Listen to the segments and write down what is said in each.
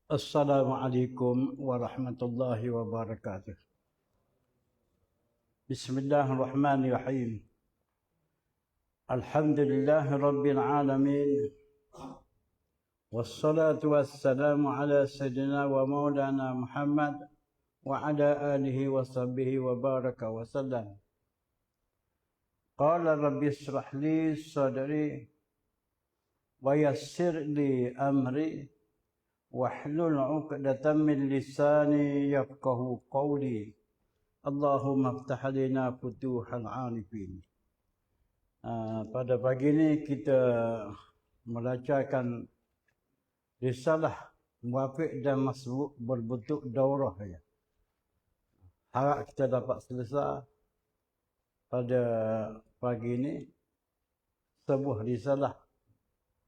Assalamualaikum warahmatullahi wabarakatuh. Bismillahirrahmanirrahim. Alhamdulillahi rabbil alamin. Wassalatu wassalamu ala sayyidina wa maulana Muhammad wa ala alihi wa sahbihi wa baraka wa sallam. Qala rabbi israh li sadri wa yassir li amri wahlul 'uqdatam min lisani yafqahu qawli. Allahumma iftah lana futuhal 'arifin. Pada pagi ini kita membacakan risalah Muwafiq dan Masbuq berbentuk daurah ya. Harap kita dapat selesai pada pagi ini sebuah risalah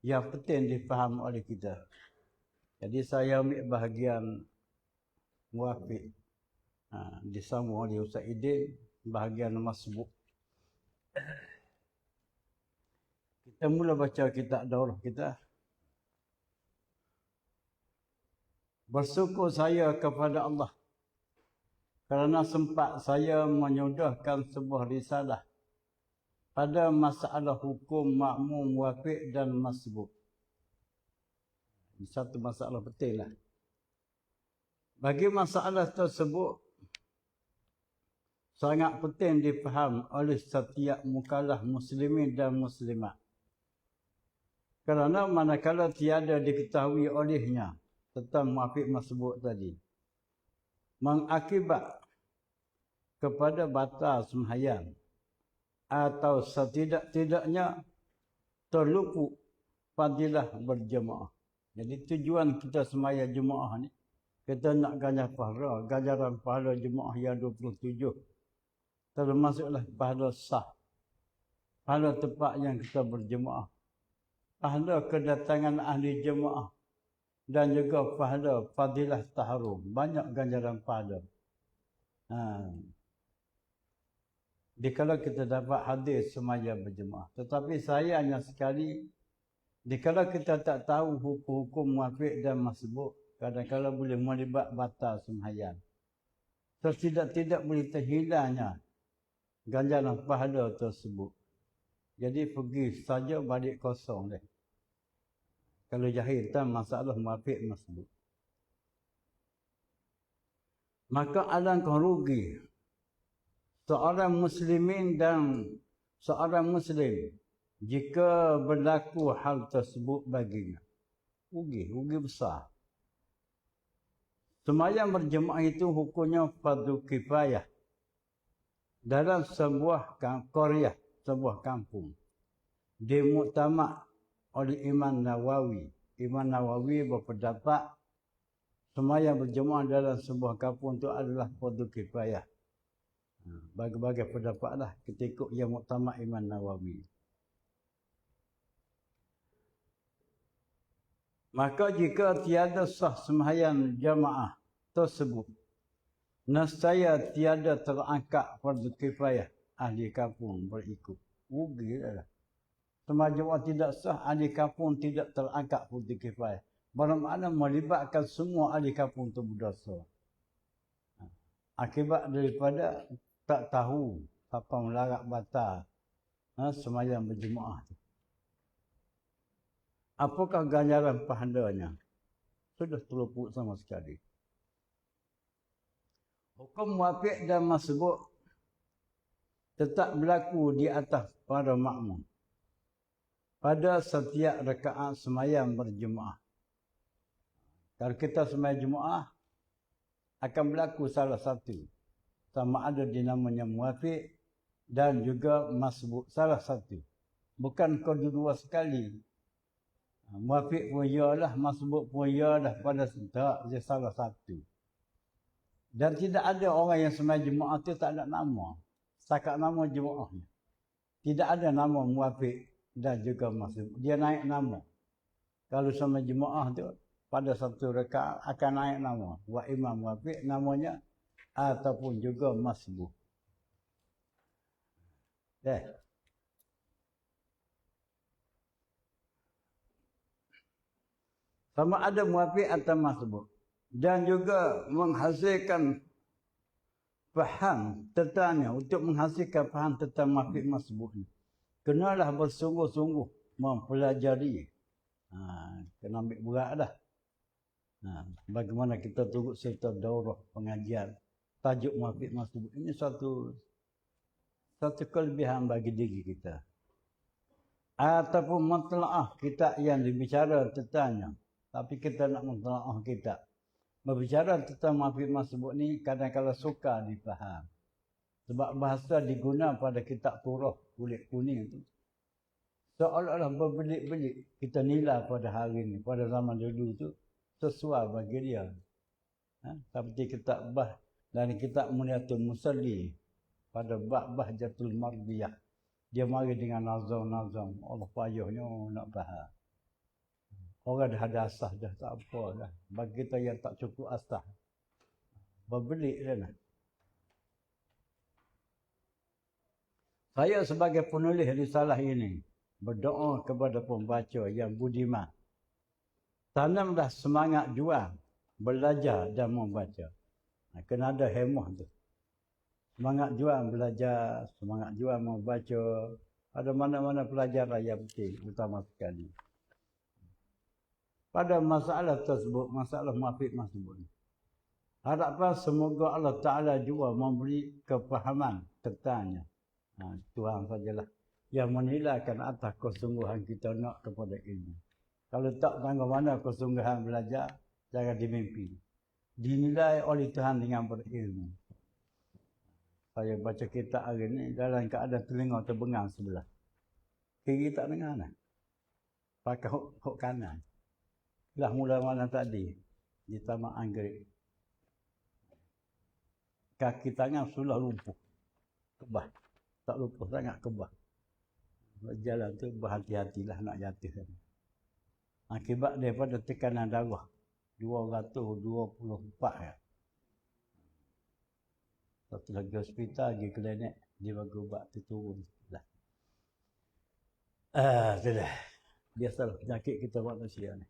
yang penting difaham oleh kita. Jadi saya ambil bahagian Muwafiq, disambung oleh Ustaz Idin, bahagian Masbuq. Kita mula baca kitab daurah kita. Bersyukur saya kepada Allah kerana sempat saya menyodorkan sebuah risalah pada masalah hukum makmum, muwafiq dan masbuq. Satu masalah penting lah. Bagi masalah tersebut sangat penting difaham oleh setiap mukallaf muslimin dan muslimat. Kerana manakala tiada diketahui olehnya tentang muwafiq masbuq tadi, mengakibat kepada batal sembahyang atau setidak-tidaknya terluput fadilah berjemaah. Jadi tujuan kita sembahyang jemaah ni, kita nak ganjaran pahala jemaah yang 27. Termasuklah pahala sah, pahala tempat yang kita berjemaah, pahala kedatangan ahli jemaah, dan juga pahala fadilah taharum. Banyak ganjaran pahala. Dikala kita dapat hadir sembahyang berjemaah. Tetapi sayangnya sekali, dikala kita tak tahu hukum-hukum muwafiq dan masbuq, kadang-kadang boleh melibat batal sembahyang. Tidak boleh terhilangnya ganjaran pahala tersebut. Jadi pergi saja balik kosong deh. Kalau jahil tentang masalah muwafiq masbuq. Maka alangkah rugi seorang muslimin dan seorang muslim jika berlaku hal tersebut baginya. Rugi besar. Sembahyang berjemaah itu hukumnya fardu kifayah dalam sebuah qaryah, sebuah kampung. Dimuktamad oleh Imam Nawawi. Imam Nawawi berpendapat sembahyang berjemaah dalam sebuah kampung itu adalah fardu kifayah. Bagi-bagi pendapat lah ketika yang muktamad Imam Nawawi. Maka jika tiada sah sembahyang jamaah tersebut, nescaya tiada terangkat fardu kifayah, ahli kampung berikut. Rugi dah. Sembahyang jamaah tidak sah, ahli kampung tidak terangkat fardu kifayah. Bermakna melibatkan semua ahli kampung itu berdosa. Akibat daripada tak tahu apa melarat batal sembahyang berjemaah tu. Apakah ganjaran pahalanya? Sudah terluput sama sekali. Hukum muwafiq dan masbuq tetap berlaku di atas para makmum pada setiap rakaat sembahyang berjemaah. Kalau kita sembahyang Jumaat, akan berlaku salah satu. Sama ada dinamanya muwafiq dan juga masbuk, salah satu. Bukan kedua-dua sekali. Muwafiq pun ialah, masbuk pun ialah, pada tak, dia salah satu. Dan tidak ada orang yang sembahyang Jumaat itu tak ada nama. Setakat nama Jumaatnya. Tidak ada nama muwafiq dan juga masbuk. Dia naik nama. Kalau sembahyang Jumaat itu, pada satu rakaat akan naik nama. Wa imam muwafiq namanya, ataupun juga masbuk. Sama ada muwafiq atau masbuk. Dan juga menghasilkan faham tentangnya. Untuk menghasilkan faham tentang muwafiq masbuk ini, kenalah bersungguh-sungguh mempelajari. Kena ambil berat dah. Bagaimana kita turut serta daurah pengajian tajuk muwafiq masbuk ini, satu kelebihan bagi diri kita. Ataupun mentelaah kita yang dibicara tentangnya. Tapi kita nak mentelaah kita. Berbicara tentang muwafiq masbuk ni kadang-kadang sukar dipaham. Sebab bahasa diguna pada kitab Turah kulit kuning tu, seolah-olah berbelit-belit kita nilai pada hari ni, pada zaman dulu tu sesuai bagi dia. Seperti kitab Bah dan kitab Muniatul Musalli pada Bahjatul Mardiyah. Dia mari dengan nazam-nazam. Allah payahnya nak faham. Orang dah ada asas dah, tak apa dah. Bagi kita yang tak cukup asas, berbelit dah nak. Saya sebagai penulis risalah ini berdoa kepada pembaca yang budiman. Tanamlah semangat juang, belajar dan membaca. Kena ada hemah tu. Semangat juang belajar, semangat juang membaca. Ada mana-mana pelajaran yang penting, utama sekali. Pada masalah tersebut, masalah muwafiq masbuk, harapan semoga Allah Ta'ala juga memberi kefahaman tentangnya. Tuhan sajalah yang menilaikan atas kesungguhan kita nak kepada ilmu. Kalau tak tanggung mana kesungguhan belajar, jangan dimimpi. Dinilai oleh Tuhan dengan berilmu. Saya baca kitab hari ni dalam keadaan telinga terbengang sebelah. Kiri tak dengar nak. Pakai hok kanan. Lah mula malam tadi di Taman Anggrek. Kaki tangan sudah lumpuh. Kebah. Tak lumpuh sangat kebah. Berjalan tu berhati-hatilah nak jatuh. Akibat daripada tekanan darah 224 ya. Satu lagi hospital, pergi klinik, dia bagi ubat tu turun lah. Itulah. Biasalah penyakit kita manusia ni.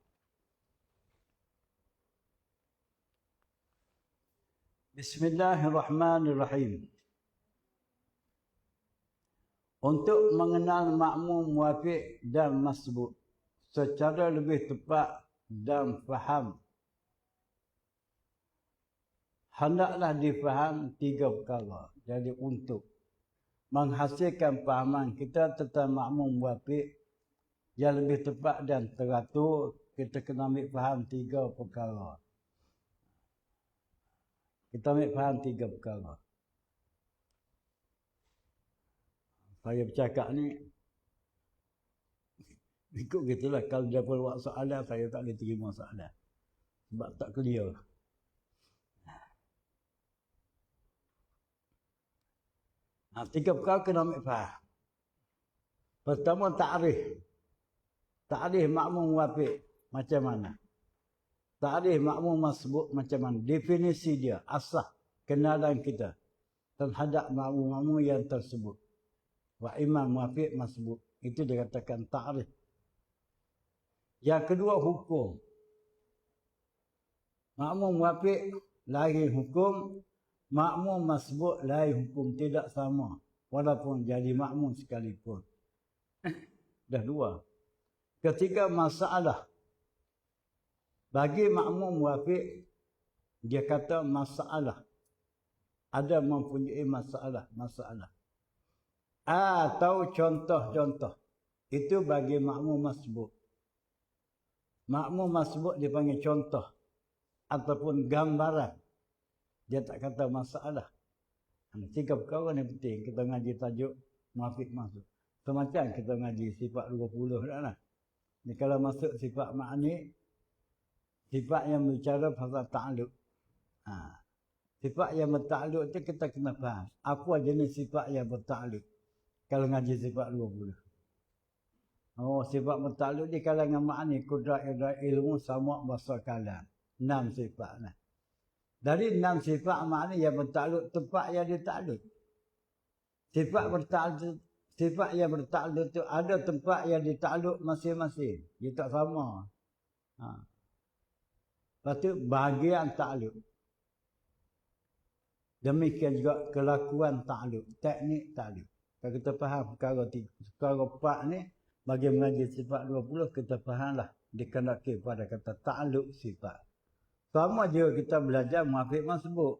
Bismillahirrahmanirrahim. Untuk mengenal makmum muwafiq dan masbuk secara lebih tepat dan faham, hendaklah difaham tiga perkara. Jadi untuk menghasilkan fahaman kita tentang makmum muwafiq yang lebih tepat dan teratur, kita kena ambil faham tiga perkara. Kita ambil faham tiga perkara. Saya bercakap ni ikut gitulah. Kalau dia buat soalan, saya tak boleh terima soalan. Sebab tak clear. Tiga perkara kena ambil faham. Pertama, ta'rif. Ta'rif makmum muwafiq macam mana? Ta'rif makmum masbuk macam mana? Definisi dia, asas kenalan kita terhadap makmum-makmum yang tersebut. Wa imam muwafiq masbuk. Itu dikatakan ta'rif. Yang kedua, hukum. Makmum muwafiq lain hukum, makmum masbuk lain hukum, tidak sama. Walaupun jadi makmum sekalipun. Dah dua. Ketiga, masalah. Bagi makmum muwafiq, dia kata masalah. Ada mempunyai masalah. Atau contoh-contoh. Itu bagi makmum masbuk. Makmum masbuk dipanggil contoh ataupun gambaran. Dia tak kata masalah. Tiga perkara ni penting. Kita ngaji tajuk muafiq masuk. Semacam kita ngaji sifat 20 dah lah. Ni kalau masuk sifat ma'ni, sifat yang berbicara pasal ta'aluk. Sifat yang bertakluk tu kita kena faham. Apa jenis sifat yang bertakluk? Kalau ngaji sifat 20. Oh, sifat bertakluk di kalangan ma'ni, kudrat, idrak, ilmu, sama, bahasa kalam. 6 sifat lah. Dari 6 sifat ma'ni yang bertakluk, tempat yang ditakluk. Sifat yang bertakluk tu ada tempat yang ditakluk masing-masing. Dia tak sama. Lepas tu bahagian takluk. Demikian juga kelakuan takluk, teknik takluk. Kalau kita faham perkara 4 ni, bagi mengaji sifat 20, kita fahamlah dikenakan pada kata takluk sifat. Sama juga kita belajar muafiq masbuk.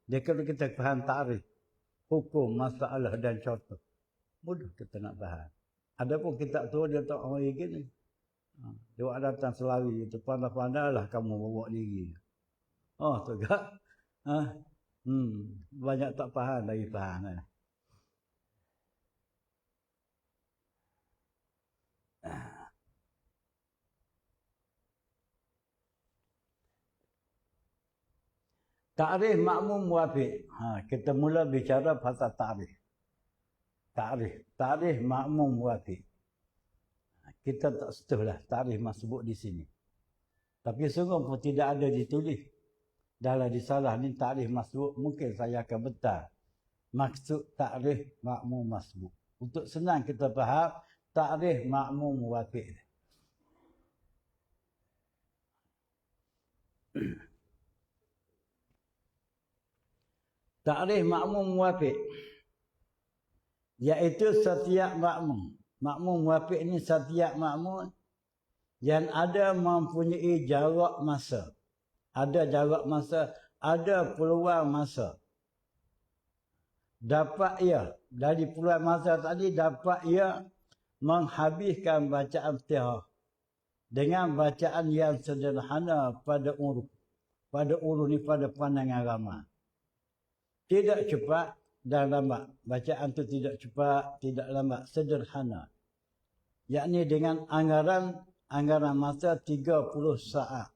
Dia kalau kita faham tarikh, hukum, masalah dan contoh. Mudah kita nak faham. Adapun kita tu dia tak orang gini. Dia datang selari, itu pandai-pandailah kamu bawa diri. Oh, tu gak. Banyak tak faham lagi faham lah. Ta'rif makmum muafiq. Kita mula bicara pasal ta'rif. Ta'rif makmum muafiq. Kita tak setulah ta'rif masbuk di sini. Tapi sungguh pun tidak ada ditulis. Dalam disalah ni ta'rif masbuk, mungkin saya akan betul. Maksud ta'rif makmum masbuk. Untuk senang kita faham, ta'rif makmum muafiq. Ta'rif makmum muafiq, iaitu setiap makmum. Makmum muafiq ni setiap makmum yang ada mempunyai jarak masa. Ada jarak masa, ada peluang masa. Dapat ia, dari peluang masa tadi, dapat ia menghabiskan bacaan Fatihah dengan bacaan yang sederhana pada uruf. Pada uruf ni pada pandangan ramai. Tidak cepat dan lambat. Bacaan tu tidak cepat, tidak lambat, sederhana. Yakni dengan anggaran masa 30 saat.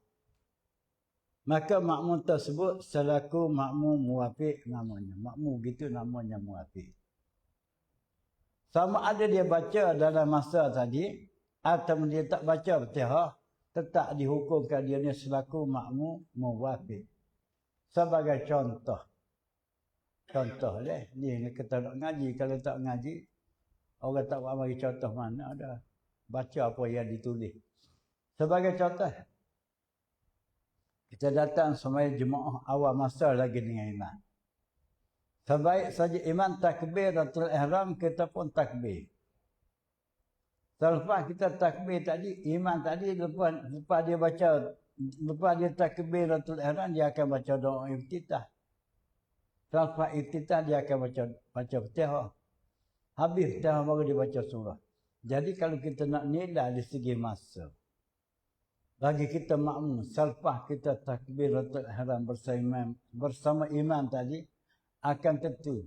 Maka makmum tersebut selaku makmum muafiq namanya. Makmum gitu namanya muafiq. Sama ada dia baca dalam masa tadi atau dia tak baca Fatihah, tetap dihukumkan dia ni selaku makmum muafiq. Sebagai contoh lah, ni kita nak ngaji. Kalau tak ngaji, orang tak buat bagi contoh mana ada. Baca apa yang ditulis. Sebagai contoh, kita datang semaya jemaah awal masa lagi dengan imam. Sebaik saja imam takbiratul ihram, kita pun takbir. Selepas kita takbir tadi, imam tadi lepas dia baca, lepas dia takbiratul ihram, dia akan baca doa iftitah. Selepas iftitah dia akan baca Fatihah. Habis Fatihah baru dia baca surah. Jadi kalau kita nak nilai dari segi masa, bagi kita makmum, selepas kita takbiratul ihram bersama imam tadi, akan tentu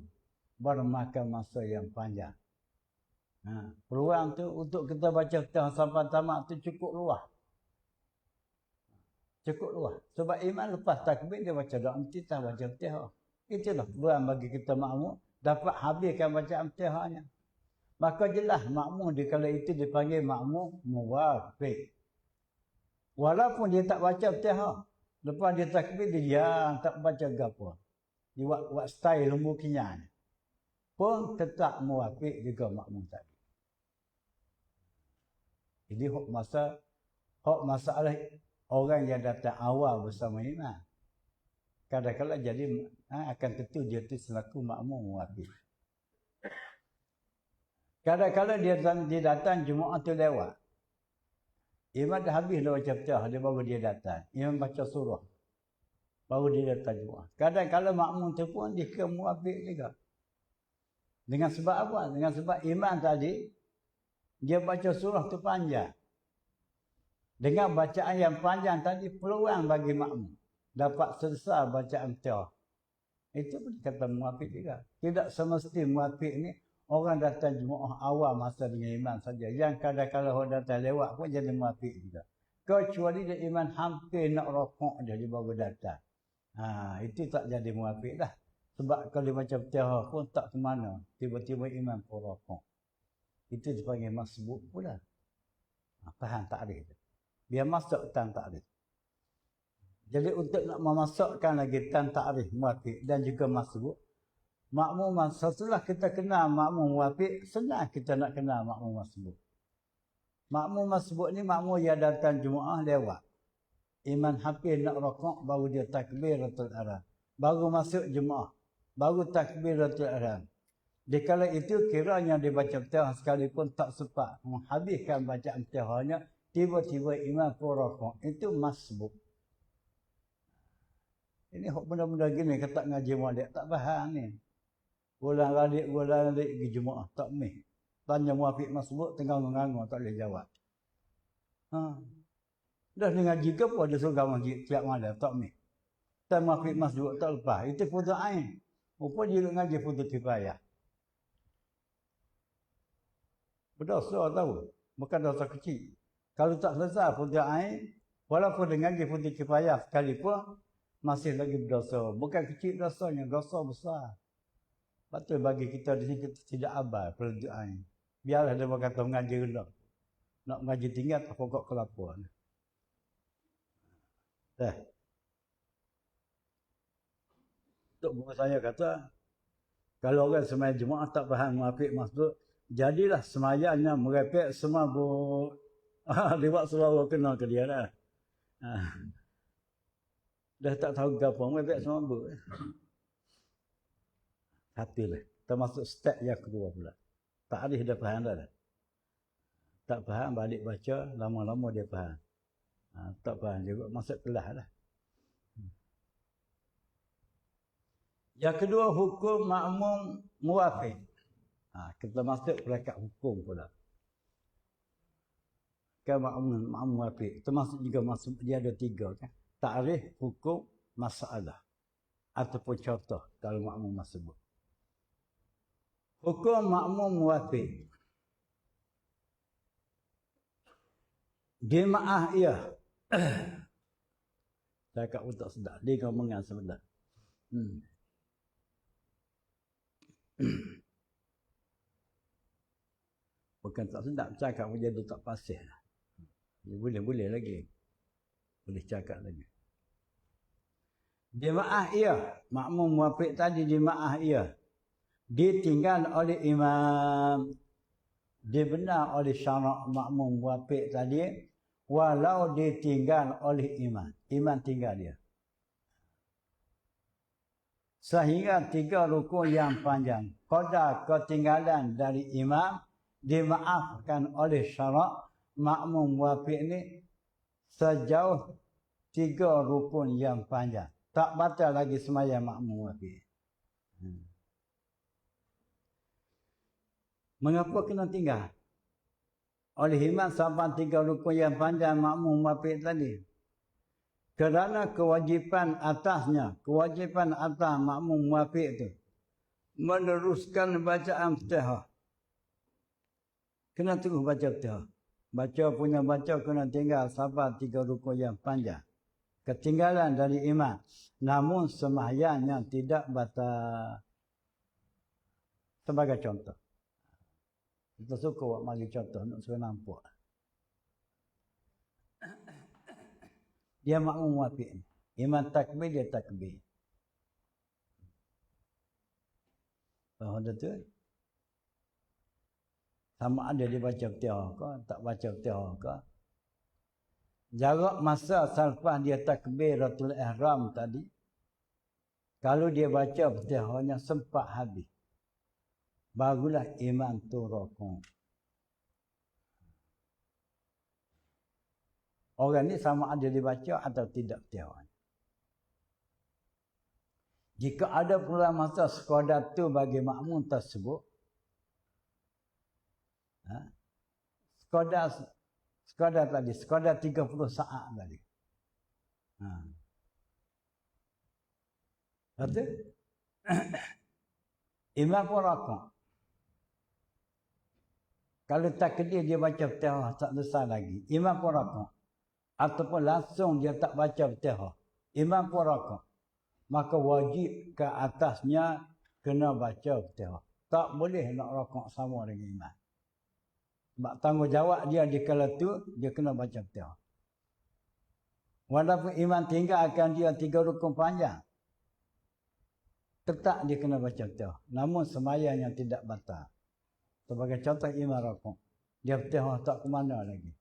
bermakan masa yang panjang. Peluang tu untuk kita baca Fatihah sampai tamat tu cukup luas. Cukup luas. Sebab imam lepas takbir dia baca doa iftitah, baca Fatihah. Itulah peluang bagi kita makmum dapat habiskan bacaan Fatihahnya. Maka jelas makmum di kala itu dipanggil makmum muafiq. Walaupun dia tak baca Fatihah, lepas dia takbir dia tak baca gapo. Dia buat style lembu kinyan. Pun tetap muafiq juga makmum tadi. Jadi hak masalah orang yang datang awal bersama imam. Kadang-kadang jadi akan tentu dia tu selaku makmum muafiq. Kadang-kadang dia datang jemaah tu lewat. Imam dah habis dah baca Fatihah, dia baru dia datang. Imam baca surah, baru dia datang jemaah. Kadang-kadang makmum tu pun dia ke muafiq juga. Dengan sebab apa? Dengan sebab imam tadi, dia baca surah tu panjang. Dengan bacaan yang panjang tadi, peluang bagi makmum dapat selesai bacaan Fatihah. Itu pun kata muafiq juga. Tidak semesti muafiq ni orang datang jemaah awam masa dengan imam saja. Yang kadang-kadang orang datang lewat pun jadi muafiq juga. Kecuali dia imam hampir nak rokok dia baru datang. Itu tak jadi muafiq dah. Sebab kalau dia baca Fatihah pun tak ke mana. Tiba-tiba imam pun rokok. Itu dipanggil masbuk pula. Faham takrif. Biar masuk tan takrif. Jadi untuk nak memasukkan lagi tan takrif muafiq dan juga masbuk, makmum setelah kita kenal makmum muafiq, senang kita nak kenal makmum masbuk. Makmum masbuk ni makmum yang datang Jumaat lewat. Imam hampir nak rokok baru dia takbiratul ihram. Baru masuk Jumaat, baru takbiratul ihram. Di kala itu kiranya dia baca Fatihah sekalipun tak sempat menghabiskan bacaan Fatihahnya, tiba-tiba imam pun rokok. Itu masbuk. Ini benda-benda gini kata ngaji molek tak faham ni. Ulang-alik pergi Jumaat tak meh. Tanya muafiq masbuk tengah mengangur tak boleh jawab. Dah ni ngaji ke apa dia suruh ngaji tiap malam tak meh. Tak muafiq masbuk tak lepas. Itu fardu ain. Apa dia duk ngaji fardu kifayah. Berdosa tahu. Bukan dosa kecil. Kalau tak selesai fardu ain, walaupun dengan ngaji fardu kifayah sekalipun, masih lagi berdosa. Bukan kecil dosanya, dosa besar. Betul bagi kita di sini kita tidak abal fardu ain. Biarlah dia berkata mengaji rendah. Nak mengaji tinggal tak pokok kelapa. Dah. Tok guru saya kata, kalau orang sembahyang Jumaat tak faham muafiq masbuk, jadilah sembahyangnya merepek semabuk. Lewat suara kena ke dia dah. Dah tak tahu apa merepek semabuk. Hatilah. Termasuk step yang kedua pula. Takrif dah faham dah. Tak faham balik baca, lama-lama dia faham. Tak faham juga masuk kelas lah. Yang kedua hukum makmum muafiq. Kita masuk peringkat hukum pula. Kan makmum muafiq. Termasuk juga masuk dia ada 3 kan. Takrif, hukum, masalah. Ataupun contoh kalau makmum masbuk. Hukum makmum muafiq. Jemaah ia. Cakap pun tak sedap. Dia ngomongan sebentar. Bukan tak sedap. Cakap pun jadi tak pasih. Boleh lagi. Boleh cakap lagi. Jemaah ia. Makmum muafiq tadi jemaah ia. Ditinggal oleh imam. Dibenar oleh syarak makmum muafiq tadi. Walau ditinggal oleh imam. Imam tinggal dia. Sehingga 3 rukun yang panjang. Qadar ketinggalan dari imam. Dimaafkan oleh syarak makmum muafiq ni. Sejauh 3 rukun yang panjang. Tak batal lagi sembahyang makmum muafiq. Mengapa kena tinggal? Oleh imam sampai 3 rukun yang panjang makmum muafiq tadi. Kerana kewajipan atasnya, kewajipan atas makmum muafiq itu meneruskan bacaan Fatihah. Kena terus baca Fatihah. Baca kena tinggal sampai 3 rukun yang panjang. Ketinggalan dari imam. Namun sembahyangnya tidak batal. Sebagai contoh. Kita suka buat bagi contoh nak suruh nampak. Dia makmum muafiq ni. Imam takbir, dia takbir. Faham betul? Sama ada dia baca Fatihah ke, tak baca Fatihah ke. Jarak masa selepas dia takbiratul ihram tadi, kalau dia baca Fatihahnya sempat habis, barulah imam tu rukuk. Orang ni sama ada dibaca atau tidak Fatihah. Jika ada pula masa sekadar tu bagi makmum tersebut, Ha? Sekadar 30 saat tadi. Ha. Betul? Imam pun rokok. Kalau takdir dia baca Fatihah tak selesai lagi. Imam pun rokok. Ataupun langsung dia tak baca Fatihah. Imam pun rokok. Maka wajib ke atasnya kena baca Fatihah. Tak boleh nak rokok sama dengan imam. Sebab tanggungjawab dia di kala tu dia kena baca Fatihah. Walaupun imam tinggalkan dia 3 rukun panjang, tetap dia kena baca Fatihah. Namun sembahyang yang tidak batal. Sebagai contoh imam rokok. Dia Fatihah tak ke mana lagi.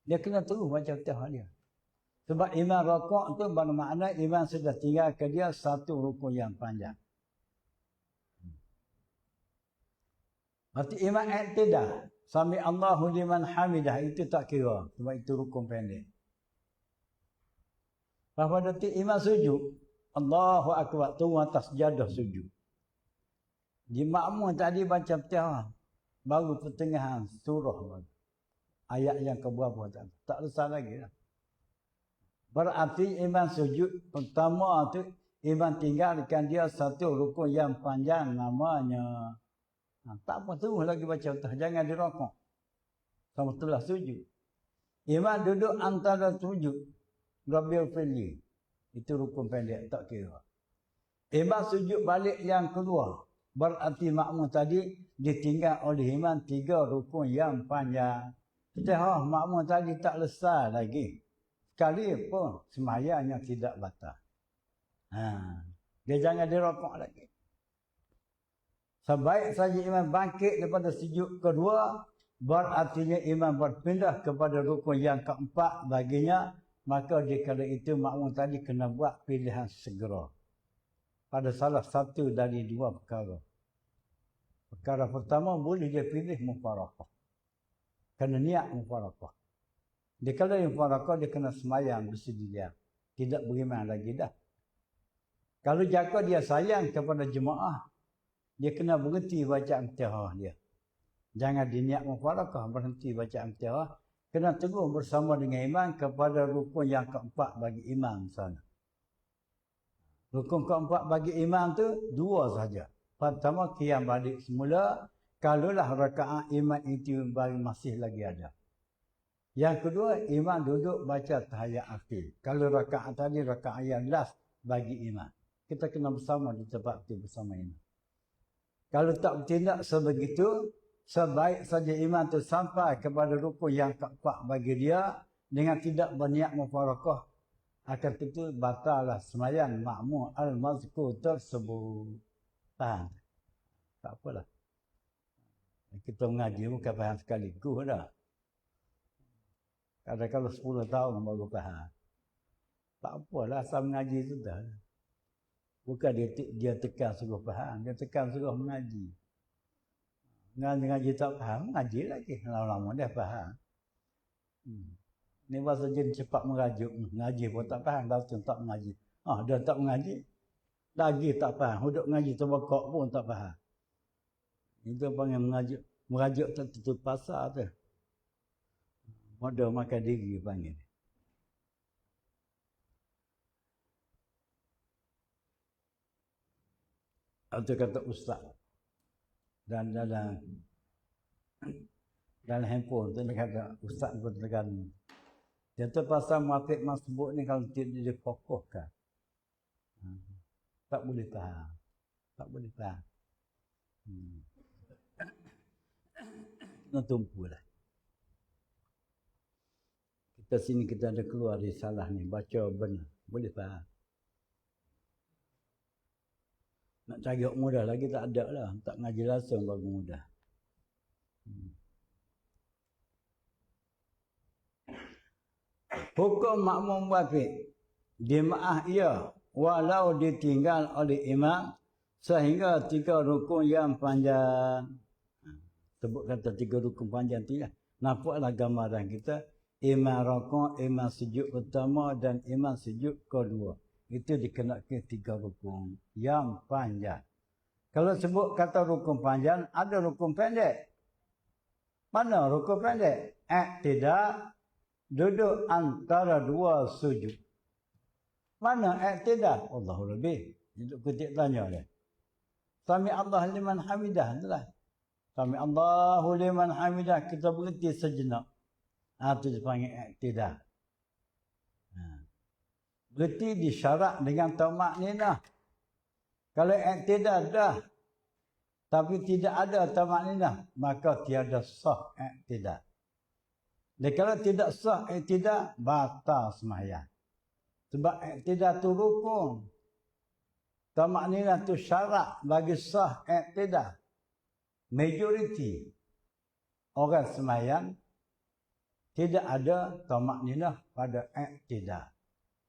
Dia kena terus baca Fatihah dia. Sebab imam rokok tu bermakna imam sudah tinggalkan dia 1 rukun yang panjang. Berarti imam i'tidah. Sami Allahu liman hamidah. Itu tak kira. Sebab itu rukun pendek. Pada detik imam sujud. Allahu Akbar. Tunggu atas jadah sujud. Di makmum tadi baca Fatihah. Baru pertengahan surah. Ayat yang keberapa tak selesai lagi lah. Berarti imam sujud pertama tu imam tinggalkan dia 1 rukun yang panjang namanya. Tak apa terus lagi baca Fatihah. Jangan dirokok. Sama itulah sujud. Imam duduk antara sujud. Rabbil firli. Itu rukun pendek. Tak kira. Imam sujud balik yang kedua. Berarti makmum tadi ditinggal oleh imam 3 rukun yang panjang. Fatihah makmum tadi tak selesai lagi. Sekali pun sembahyangnya tidak batal. Dia jangan dirokok lagi. Sebaik saja imam bangkit daripada sujud kedua, berartinya imam berpindah kepada rukun yang keempat baginya, maka di kala itu makmum tadi kena buat pilihan segera. Pada salah satu dari 2 perkara. Perkara pertama boleh dia pilih mufaraqah. Kena niat mufaraqah. Di kala mufaraqah dia kena semayang bersedia. Tidak beriman lagi dah. Kalau jaka dia sayang kepada jemaah, dia kena berhenti baca Fatihah dia. Jangan diniat mufaraqah, berhenti baca Fatihah. Kena teguh bersama dengan imam kepada rukun yang keempat bagi imam sana. Rukun keempat bagi imam tu 2 saja. Pertama, qiyam balik semula. Kalaulah rakaat imam itu masih lagi ada. Yang kedua, imam duduk baca tahiyat akhir. Kalau rakaat tadi rakaat yang last bagi imam. Kita kena bersama di tempat itu bersama imam. Kalau tak bertindak sebegitu, sebaik saja imam itu sampai kepada rukun yang keempat bagi dia dengan tidak berniat mufaraqah, akan tentu batallah sembahyang makmum al-mazkur tersebut. Faham? Tak apalah. Kita mengaji bukan faham sekaligus dah. Kadang-kadang 10 tahun baru faham. Tak apalah, asal mengaji sudah. Bukan dia tekan suruh faham, dia tekan suruh mengaji. Ngaji tak faham, mengaji lagi. Lama-lama dia faham. Ni bahasa jin cepat merajuk. Mengaji pun tak faham, langsung tak mengaji. Dia tak mengaji, lagi tak faham. Duduk mengaji terbekak pun tak faham. Itu panggil merajuk tak tutup pasar tu. Modal makan diri panggil. Itu kata ustaz. Dan dalam handphone tu dia kata ustaz pun tekan. Dia tu pasal mafik masbuk ni kalau tidak difokuskan. Tak boleh faham. Tak boleh faham. Nak tumpulah. Kita sini kita ada keluar dari salah ni. Baca benar. Boleh faham. Nak cari hak mudah lagi tak ada lah. Tak ngaji langsung baru mudah. Hukum makmum wafid. Jemaah ia walau ditinggal oleh imam sehingga 3 rukun yang panjang. Sebut kata 3 rukun panjang tu lah. Nampaklah gambaran kita. Imam rukuk, imam sujud pertama dan imam sujud kedua. Itu dikenakan 3 rukun yang panjang. Kalau sebut kata rukun panjang, ada rukun pendek. Mana rukun pendek? I'tidal, duduk antara dua sujud. Mana i'tidal? Allahu lebih. Duduk ketik tanya dia. Sami Allah liman hamidah. Itulah. Sami Allahu liman hamidah. Kita berhenti sejenak. Itu dipanggil i'tidal. Berhenti disyarat dengan tamakninah. Kalau i'tidal dah, tapi tidak ada tamakninah, maka tiada sah i'tidal. Dan kalau tidak sah i'tidal, batal sembahyang. Sebab i'tidal tu rukun. Tamakninah tu syarat bagi sah i'tidal. Majoriti orang sembahyang tidak ada tamakninah pada i'tidal.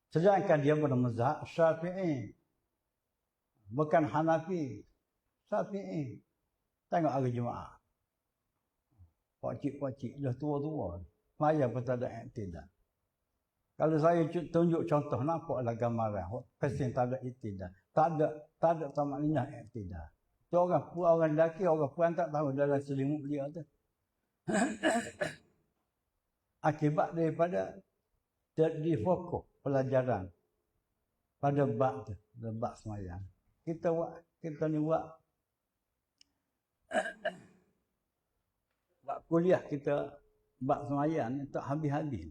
Sedangkan dia bermazhab Syafi'i. Bukan Hanafi. Syafi'i. Tengok hari Jumaat. Pakcik-pakcik dah tua-tua. Maya pun tak ada i'tidal. Kalau saya tunjuk contoh, nampaklah gambaran. Pasti tak ada i'tidal. Tak ada tamakninah i'tidal. Tu orang lelaki, orang perempuan tak tahu dalam selimut dia tu. Akibat daripada difokus pelajaran pada bab tu, bab sembahyang. Kita ni buat kuliah kita bab sembahyang ni tak habis-habis.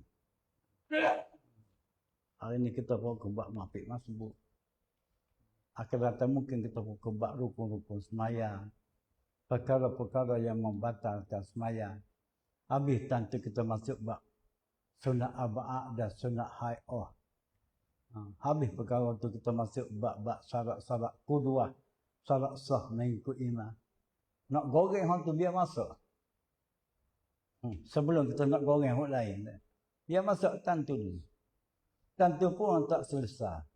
Hari ni kita fokus bab mafik masbuk. Akan datang mungkin kita fokus bab rukun-rukun sembahyang. Perkara-perkara yang membatalkan sembahyang. Habis tentu kita masuk bab sunat aba'ah dan sunat hai'ah. Habis perkara tu kita masuk bab-bab syarat-syarat kuduah, syarat sah mengikut imam. Nak goreng hang tu biar masuk. Sebelum kita nak goreng hang lain, biar masuk tentu dulu. Tentu pun tak selesai.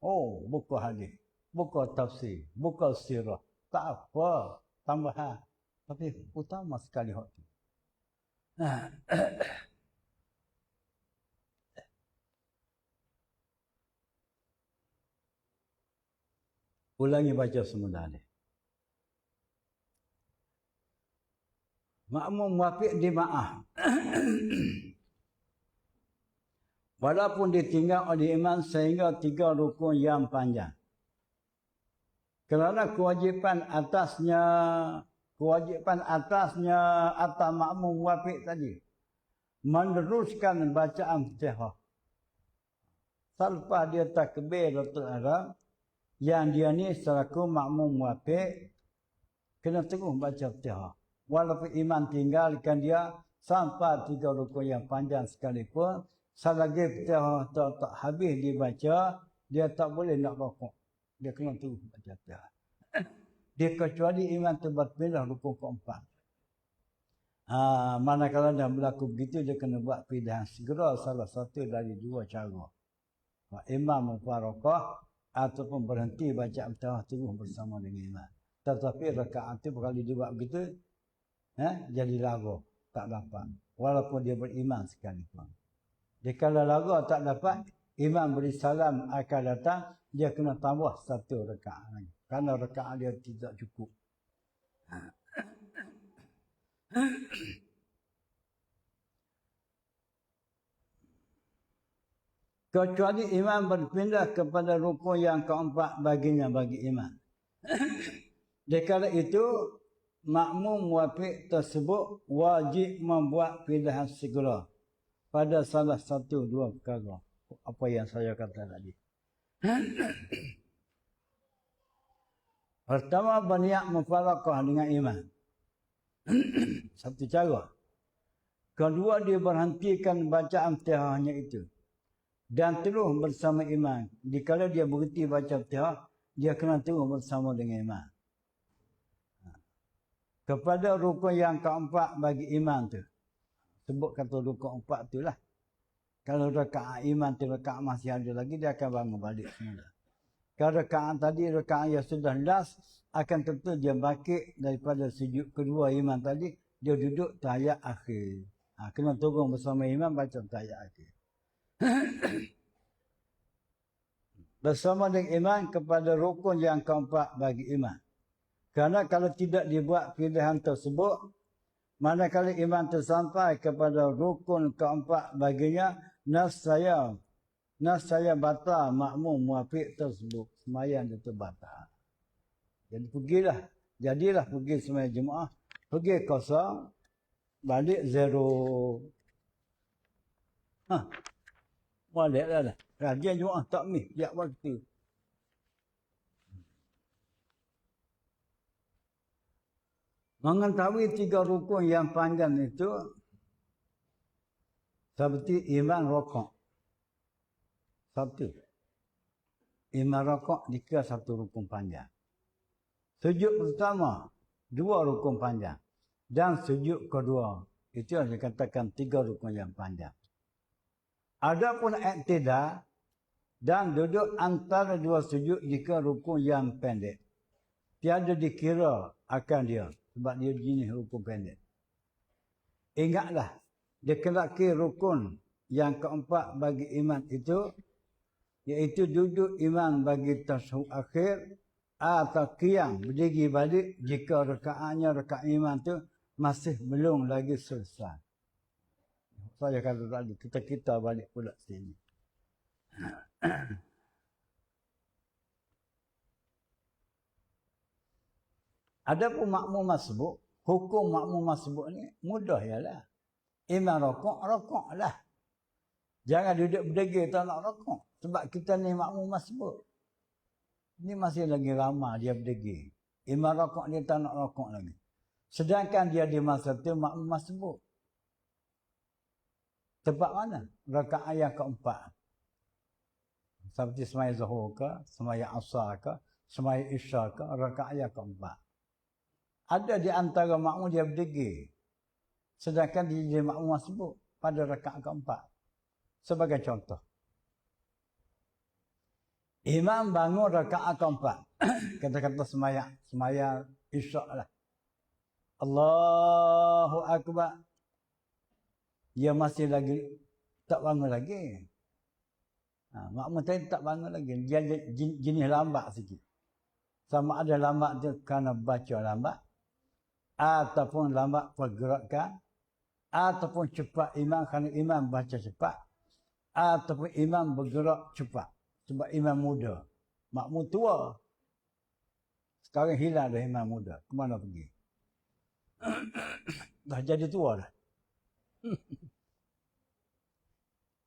Oh, buku hadis, buku tafsir, buku sirah. Tak apa, tambahan. Tapi utama sekali hak tu. Ulangi baca semula ni. Makmum muafiq di ma'ah. Walaupun ditinggal oleh imam sehingga 3 rukun yang panjang. Kerana kewajipan atasnya atas makmum muafiq tadi meneruskan bacaan Fatihah. Selepas dia takbir Ratul Ihram, yang dia ni selaku makmum muafiq kena terus baca Fatihah. Walaupun imam tinggalkan dia sampai 3 rukun yang panjang sekalipun, selagi Fatihah tak habis dibaca, dia tak boleh nak rukuk. Dia kena terus baca Fatihah. Dia kecuali imam tu berpindah rukun keempat. Manakala dah berlaku begitu, dia kena buat pilihan segera salah satu dari 2 cara. Imam mufarakah ataupun berhenti baca Fatihah terus bersama dengan imam. Tetapi rakaat itu berkali dibuat begitu, jadi lagu, tak dapat. Walaupun dia beriman sekalipun. Jika lagu tak dapat, imam beri salam akan datang, dia kena tambah 1 rakaat lagi. Kerana rakaat dia tidak cukup. Kecuali imam berpindah kepada rukun yang keempat baginya bagi imam. Dikala itu, makmum muafiq tersebut wajib membuat pilihan segera pada salah satu 2 perkara. Apa yang saya kata tadi. Pertama, berniat mufarakah dengan imam. Satu cara. Kedua, dia berhentikan bacaan Fatihahnya itu. Dan terus bersama imam. Dikala dia berhenti baca Fatihah, dia kena terus bersama dengan imam. Kepada rukun yang keempat bagi imam tu. Sebut kata rukun 4 tu lah. Kalau rakaat imam tu rakaat masih ada lagi, dia akan bangun balik semula. Kalau rakaat tadi, rakaat yang sudah last, akan tentu dia bangkit daripada sujud kedua imam tadi, dia duduk tahiyat akhir. Kena turun bersama imam baca tahiyat akhir. Bersama dengan imam kepada rukun yang keempat bagi imam. Kerana kalau tidak dibuat pilihan tersebut, Manakala imam itu sampai kepada rukun keempat baginya, nascaya batal makmum muafiq tersebut. Semayang itu batal. Jadi jadilah pergi semayang Jumaat, pergi kosong, balik zero. Balik dah. Rajin Jumaat tak mi, tiap waktu. Mengetahui 3 rukun yang panjang itu seperti imam rokok. Satu. Imam rokok dikira satu rukun panjang. Sujud pertama, 2 rukun panjang. Dan sujud kedua, itu yang dikatakan 3 rukun yang panjang. Adapun iktidal dan duduk antara 2 sujud jika rukun yang pendek. Tiada dikira akan dia. Sebab dia jenis rukun pendek. Ingatlah, dikelaki rukun yang keempat bagi imam itu, iaitu duduk imam bagi tasyahud akhir atau qiyam, berdiri balik jika rakaat imam itu masih belum lagi selesai. Saya kata tadi, kita balik pula sini. Adapun makmum masbuk, hukum makmum masbuk ni mudah ialah. Imam rokok lah. Jangan duduk berdegil tak nak rokok. Sebab kita ni makmum masbuk. Ni masih lagi ramai dia berdegil. Imam rokok dia tak nak rokok lagi. Sedangkan dia di masa tu makmum masbuk. Tempat mana? Rakaat yang keempat. Seperti semaya zuhur ke, semaya asar ke, semaya isya ke, rakaat yang keempat. Ada di antara makmum dia berdiri. Sedangkan dia makmum masbuk pada rakaat keempat. Sebagai contoh. Imam bangun rakaat keempat. Kata-kata semaya isyak lah. Allahu Akbar. Dia masih lagi tak bangun lagi. Makmum tadi tak bangun lagi. Dia jenis lambat sikit. Sama ada lambat tu kerana baca lambat. Ataupun lambat pergerakan, ataupun cepat imam kerana imam baca cepat, ataupun imam bergerak cepat sebab imam muda, makmum tua. Sekarang hilang dah imam muda, ke mana pergi? Dah jadi tua dah.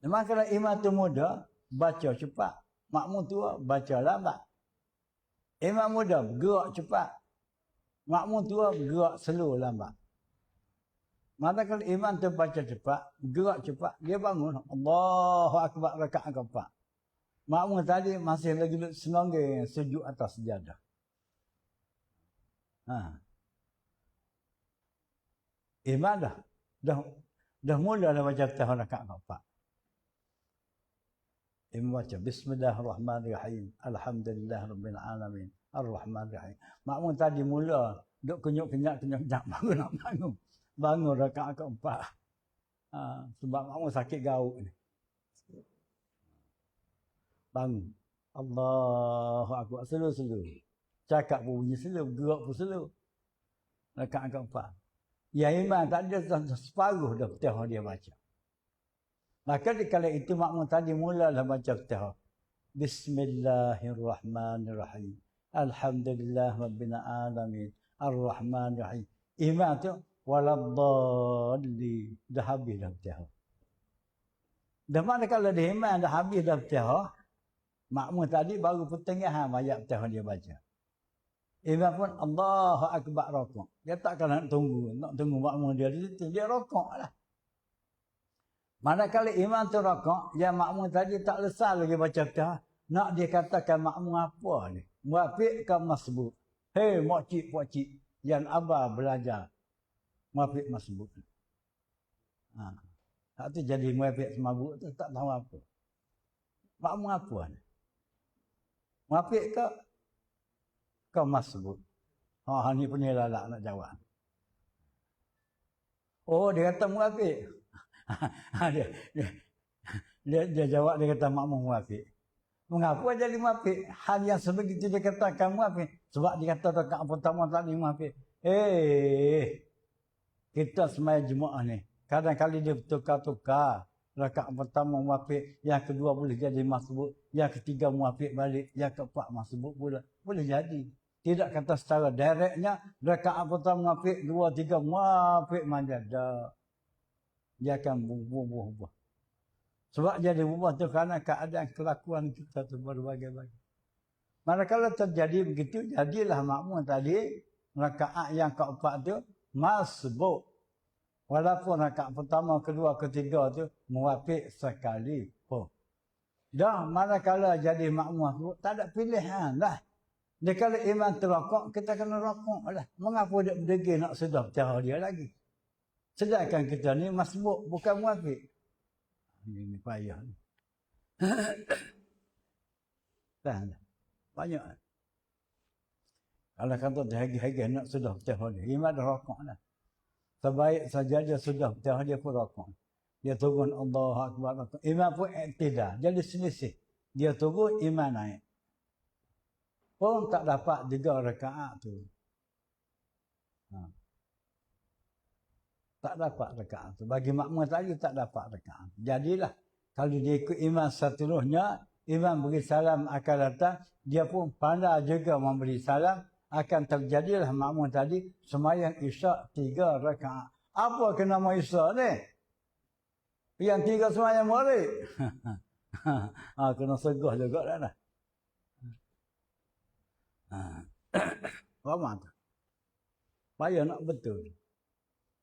Memang kalau imam tu muda, baca cepat, makmum tua baca lambat. Imam muda bergerak cepat, makmum tua bergerak slow lambat. Manakala imam tu baca cepat, bergerak cepat, dia bangun. Allahu Akbar rakaat keempat. Makmum tadi masih lagi senonggeng sujud atas sejadah. Imam dah mula dah baca tahun rakaat keempat. Imam baca Bismillahirrahmanirrahim. Alhamdulillahirabbil alamin. Ar-Rahmanirrahim. Makmum tadi mula duk kenyuk-kenyuk bangun. Bangun rakaat keempat. Sebab makmum sakit gauk ni. Bangun. Allahu Akbar. Slow-slow. Cakap pun bunyi slow, gerak pun slow. Rakaat keempat. Ya imam tak ada separuh dah Fatihah dia baca. Maka dikala itu makmum tadi mulalah baca Fatihah. Bismillahirrahmanirrahim. Alhamdulillah Rabbil Alamin. Ar-Rahman Rahim. Imam tu waladdallin. Dah habis dah Fatihah. Dah mana kalau dia imam dah habis dah Fatihah, makmum tadi baru pertengahan ayat Fatihah dia baca. Imam pun Allahu Akbar rokok. Dia takkan nak tunggu makmum dia di situ. Dia rokok lah. Manakala imam tu rokok, yang makmum tadi tak lesal lagi baca Fatihah, nak dia katakan makmum apa ni? Muafiq ke masbuk? Hei makcik, pakcik, yang abah belajar. Muafiq masbuk. Hak tu jadi muafiq masbuk tu tak tahu apa. Makmum apa ni? Muafiq ke masbuk? Ni punya lalak nak jawab. Oh, dia kata muafiq. dia jawab, dia kata makmum muafiq. Mengapa jadi muafiq? Hal yang sebegitu dia katakan muafiq. Sebab dia kata rakaat pertama tadi muafiq. kita sembahyang Jumaat ni, kadang-kadang dia bertukar-tukar. Rakaat pertama muafiq, yang kedua boleh jadi masbuk, yang ketiga muafiq balik, yang keempat masbuk pula. Boleh jadi. Tidak kata secara directnya, rakaat pertama muafiq, dua, tiga muafiq manjada. Dia akan berubah-ubah. Sebab jadi berubah tu kerana keadaan kelakuan kita tu berbagai-bagai. Manakala terjadi begitu, jadilah makmum tadi, rakaat yang keempat tu, masbuk. Walaupun rakaat pertama, kedua, ketiga tu muafiq sekali pun. Dah manakala jadi makmum tu tak ada pilihan lah. Dia kalau imam terrokok, kita kena rokok lah. Mengapa dia berdegil nak sedar cara dia lagi? Sedangkan kita ni masbuk, bukan muafiq. Ini payah ni. Dah. Banyak. Kalau kata dia hagi-hagi nak sedar cara dia, imam dah rokok lah. Sebaik saja dia sudah bertahun dia pun rokok. Dia turun Allahu Akbar. Imam pun tidak. Jadi selisih. Dia turun, imam naik. Pun tak dapat 3 rakaat tu. Tak dapat rakaat tu. Bagi makmum tadi tak dapat rakaat. Jadilah. Kalau dia ikut imam seterusnya, imam beri salam akan datang. Dia pun pandai juga memberi salam. Akan terjadilah makmum tadi sembahyang isyak 3 rakaat. Apa kena mau isyak ni? Yang 3 sembahyang maghrib. Kena segah juga dah. Ramah tu. Payah nak betul.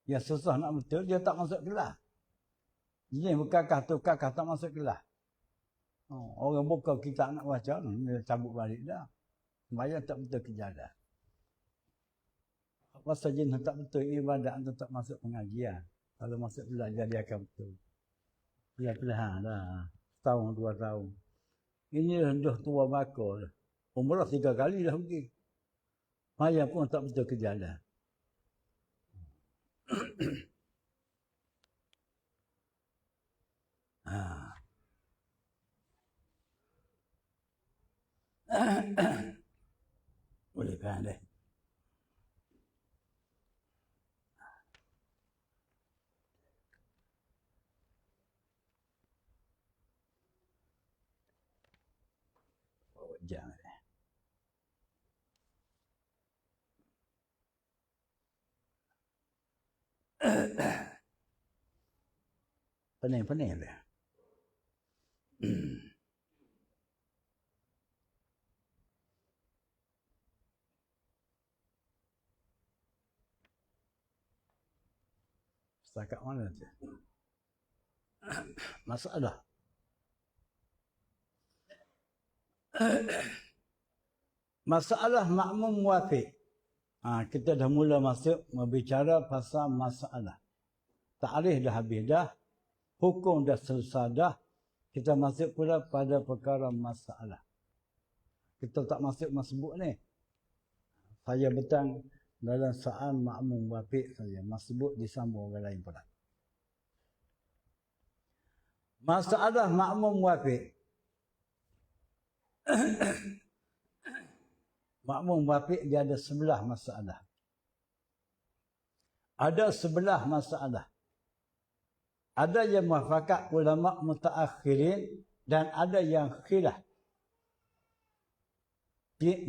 Yang susah nak betul, dia tak masuk kelas. Ini bukankah tu kakak tak masuk kelas. Orang buka kita nak baca, dia cabut balik dah. Sembahyang tak betul kejadah. Masa jenis tak betul, ibadat tu tak masuk pengajian. Kalau masuk belajar, dia akan betul. Pilihan dah. Setahun, 2 tahun. Ini dah tua bakal dah. Umrah 3 kali dah pergi. Maya pun tak betul kejadah. Boleh faham deh. Jangan. Pening-pening dia. Setakat mana tu? Masalah. Masalah makmum muafiq. Kita dah mula masuk berbicara pasal masalah. Ta'rif dah habis dah. Hukum dah selesai dah. Kita masuk pula pada perkara masalah. Kita tak masuk masbuk ni. Saya betang dalam soal makmum muafiq saja. Masbuk disambung orang lain pula. Masalah makmum muafiq. Makmum muafiq dia ada 11 masalah. Ada 11 masalah. Ada yang muafakat ulama mutaakhirin dan ada yang khilaf. 8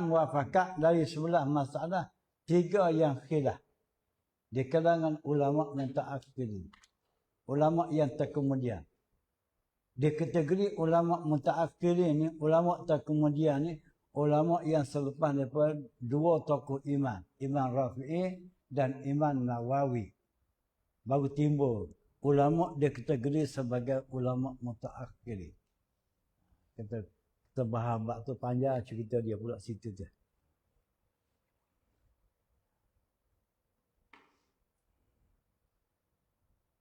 muafakat dari 11 masalah, 3 yang khilaf. Di kalangan ulama mutaakhirin. Ulama yang terkemudian. Di kategori ulama mutaakhirin ni, ulama terkemudian ni, ulama yang selepas daripada 2 tokoh imam. Imam Rafi'i dan Imam Nawawi. Baru timbul. Ulama dia kategori sebagai ulama mutaakhirin. Kita bahas tu panjang cerita dia pula situ tu.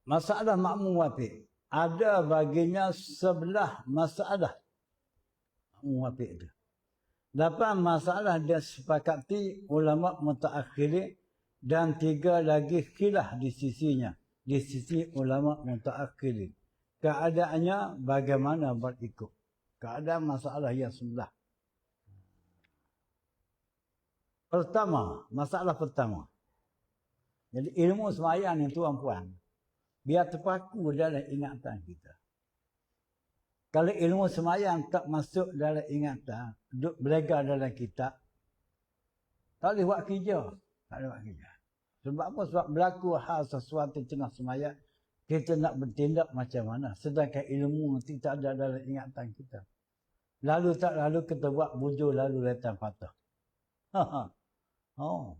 Masalah makmum muafiq. Ada baginya 11 masalah makmum muafiq itu. 8 masalah dia sepakati ulama mutaakhirin dan 3 lagi khilaf di sisinya. Di sisi ulama mutaakhirin. Keadaannya bagaimana berikut. Keadaan masalah yang sebelah. Pertama, masalah pertama. Jadi ilmu sembahyang ni tuan-puan, biar terpaku dalam ingatan kita. Kalau ilmu sembahyang tak masuk dalam ingatan, duduk belega dalam kitab, tak boleh buat kerja. Tak boleh buat kerja. Sebab apa? Sebab berlaku hal sesuatu tengah sembahyang, kita nak bertindak macam mana. Sedangkan ilmu nanti tak ada dalam ingatan kita. Lalu tak lalu kita buat bujur lalu letang patah. Oh.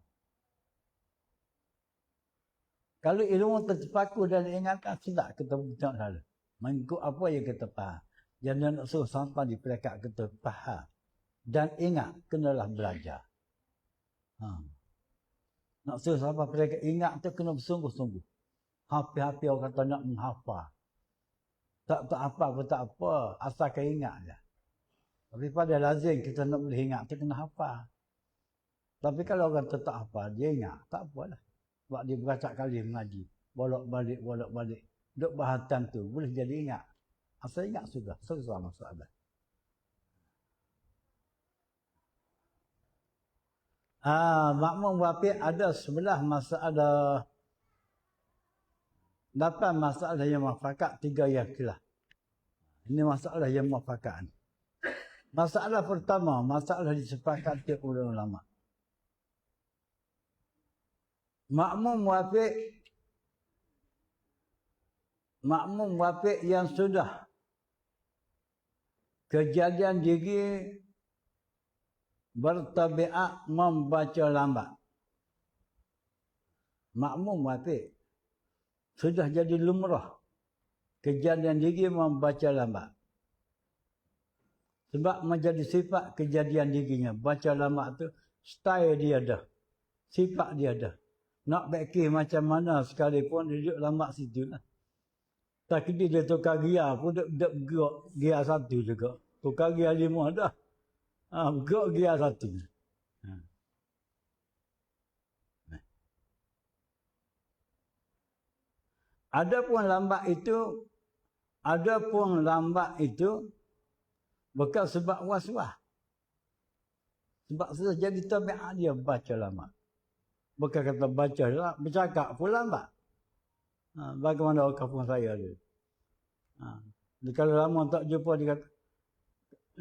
Kalau ilmu terpaku dalam ingatan, tidak kita bertindak lalu. Mengikut apa yang kita faham. Jangan nak suruh sampai di peringkat kita faham. Dan ingat, kenalah belajar. Nak suruh sampai peringkat ingat tu kena bersungguh-sungguh. Hampir-hampir orang kata nak menghafal. Tak apa pun tak apa. Asalkan ingat je. Tapi pada lazim kita nak boleh ingat tu kena hafal. Tapi kalau orang tu tak hafal, dia ingat. Tak apalah. Sebab dia beracak kali mengaji. Bolak-balik. Duk bahasan tu. Boleh jadi ingat. Asal ingat sudah. Selesai masalah. Makmum wafid ada 11 masalah. 8 masalah yang muafakat, 3 yang khilaf. Ini masalah yang muafakat. Masalah pertama, masalah disepakati oleh ulama. Makmum wafid yang sudah kejadian diri bertabiat membaca lambat. Makmum wafid sudah jadi lumrah kejadian diri membaca lambat. Sebab menjadi sifat kejadian dirinya. Baca lambat tu, style dia dah. Sifat dia dah. Nak baiki macam mana sekalipun, dia duduk lambat situ lah. Tak kira dia tukar gear pun, duduk gerak gear 1 juga. Tukar gear 5 dah. Gerak gear 1. Adapun lambat itu bukan sebab was-was. Sebab sudah jadi tabiat dia baca lambat. Bukan kata baca lah, bercakap pun lambat. Bagaimana kampung saya tu. Kalau lama tak jumpa dia kata,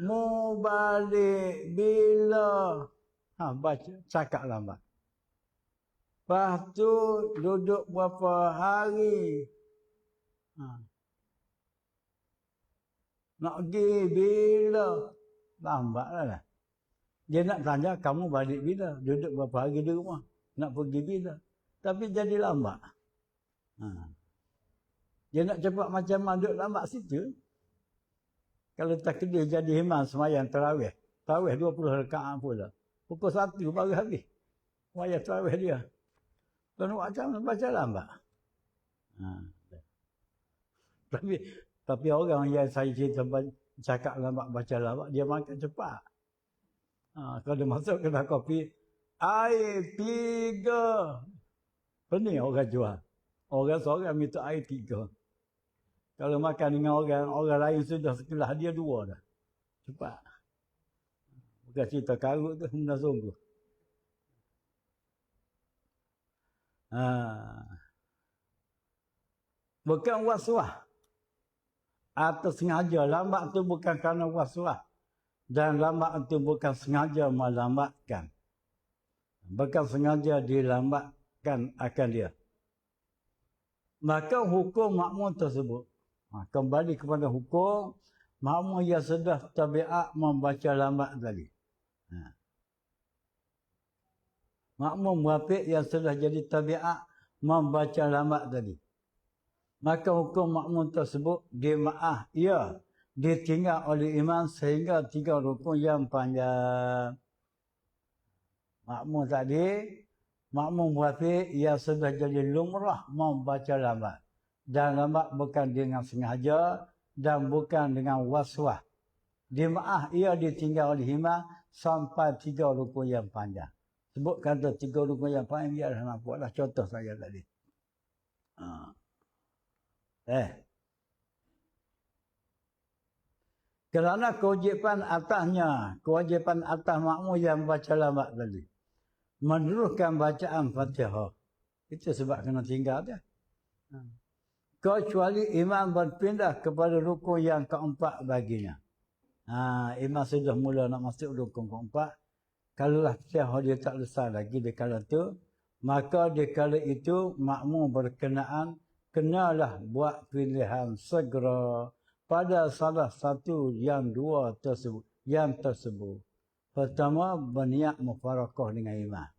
mau balik bila? Baca, cakap lambat. Lepas tu duduk berapa hari. Nak pergi bila? Lambatlah lah. Dia nak tanya kamu balik bila? Duduk berapa hari di rumah? Nak pergi bila? Tapi jadi lambat. Dia nak cepat macam mana duduk lambat situ. Kalau tak dia jadi imam semayang tarawih. Tarawih 20 rakaat pula. Pukul 1 baru habis. Semayang tarawih dia. Kalau nak macam baca lambat. Tapi orang yang saya cerita cakap lambat, baca lambat, dia makan cepat. Kalau dia masuk kedai kopi, air 3. Pening orang jual. Orang seorang minta air 3. Kalau makan dengan orang lain sudah sekelas dia 2 dah. Cepat. Bukan cerita karut tu, benda sungguh. Bukan was-was. Atau sengaja. Lambat tu bukan kerana was-was. Dan lambat itu bukan sengaja melambatkan. Bukan sengaja dilambatkan akan dia. Maka hukum makmum tersebut. Kembali kepada hukum makmum yang sudah tabiat membaca lambat tadi. Makmum wafid yang sudah jadi tabiat membaca lambat tadi. Maka hukum makmum tersebut dimaaf, ia ditinggal oleh imam sehingga 3 rukun yang panjang. Makmum tadi, makmum wafid yang sudah jadi lumrah membaca lambat. Dan lambat bukan dengan sengaja dan bukan dengan was-was. Dimaaf, ia ditinggal oleh imam sampai 3 rukun yang panjang. Sebut kata 3 rukun yang panjang, biarlah nampaklah contoh saya tadi. Kerana kewajipan atas makmum yang baca lambat tadi. Meneruskan bacaan Fatihah. Itu sebab kena tinggal dia. Kecuali imam berpindah kepada rukun yang keempat baginya. Imam sudah mula nak masuk rukun keempat. Kalaulah dia tak lesai lagi di kala tu, maka di kala itu makmum berkenaan kenalah buat pilihan segera pada salah satu yang dua tersebut. Pertama, berniat mufarakah dengan imam.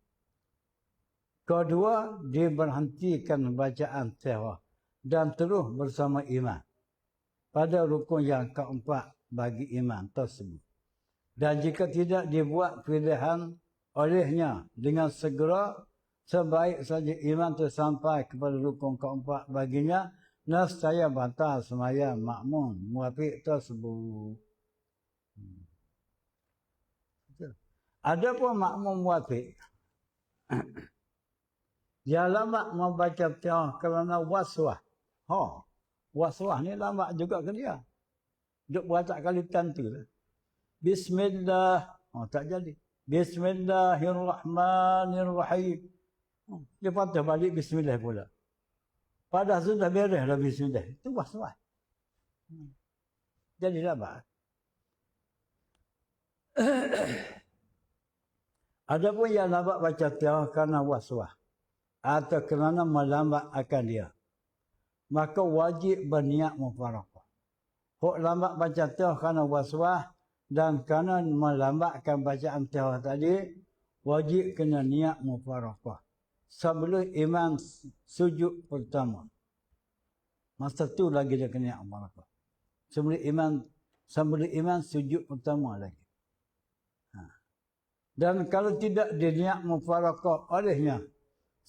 Kedua, diberhentikan bacaan tihah dan terus bersama imam pada rukun yang keempat bagi imam tersebut. Dan jika tidak dibuat pilihan olehnya dengan segera, sebaik saja imam tersampai kepada rukun keempat baginya, nescaya batal sembahyang makmum muwafiq tersebut. Adapun makmum muwafiq dia lambat membaca tihah kerana waswah. Waswah ni lambat juga ke dia. Duk baca kali tentu lah. Bismillah. Tak jadi. Bismillahirrahmanirrahim. Dia patah balik bismillah pula. Padahal sudah beres dah bismillah. Itu waswah. Jadi lambat. Adapun yang lambat baca tihah kerana waswah atau kerana melambat akan dia, maka wajib berniat mufarakah. Hok lambat baca tihah kerana waswah dan kerana melambatkan bacaan tihah tadi, wajib kena niat mufarakah sebelum imam sujud pertama. Masa tu lagi dia kena niat mufarakah. Sebelum imam sujud pertama lagi. Dan kalau tidak diniat mufarakah olehnya,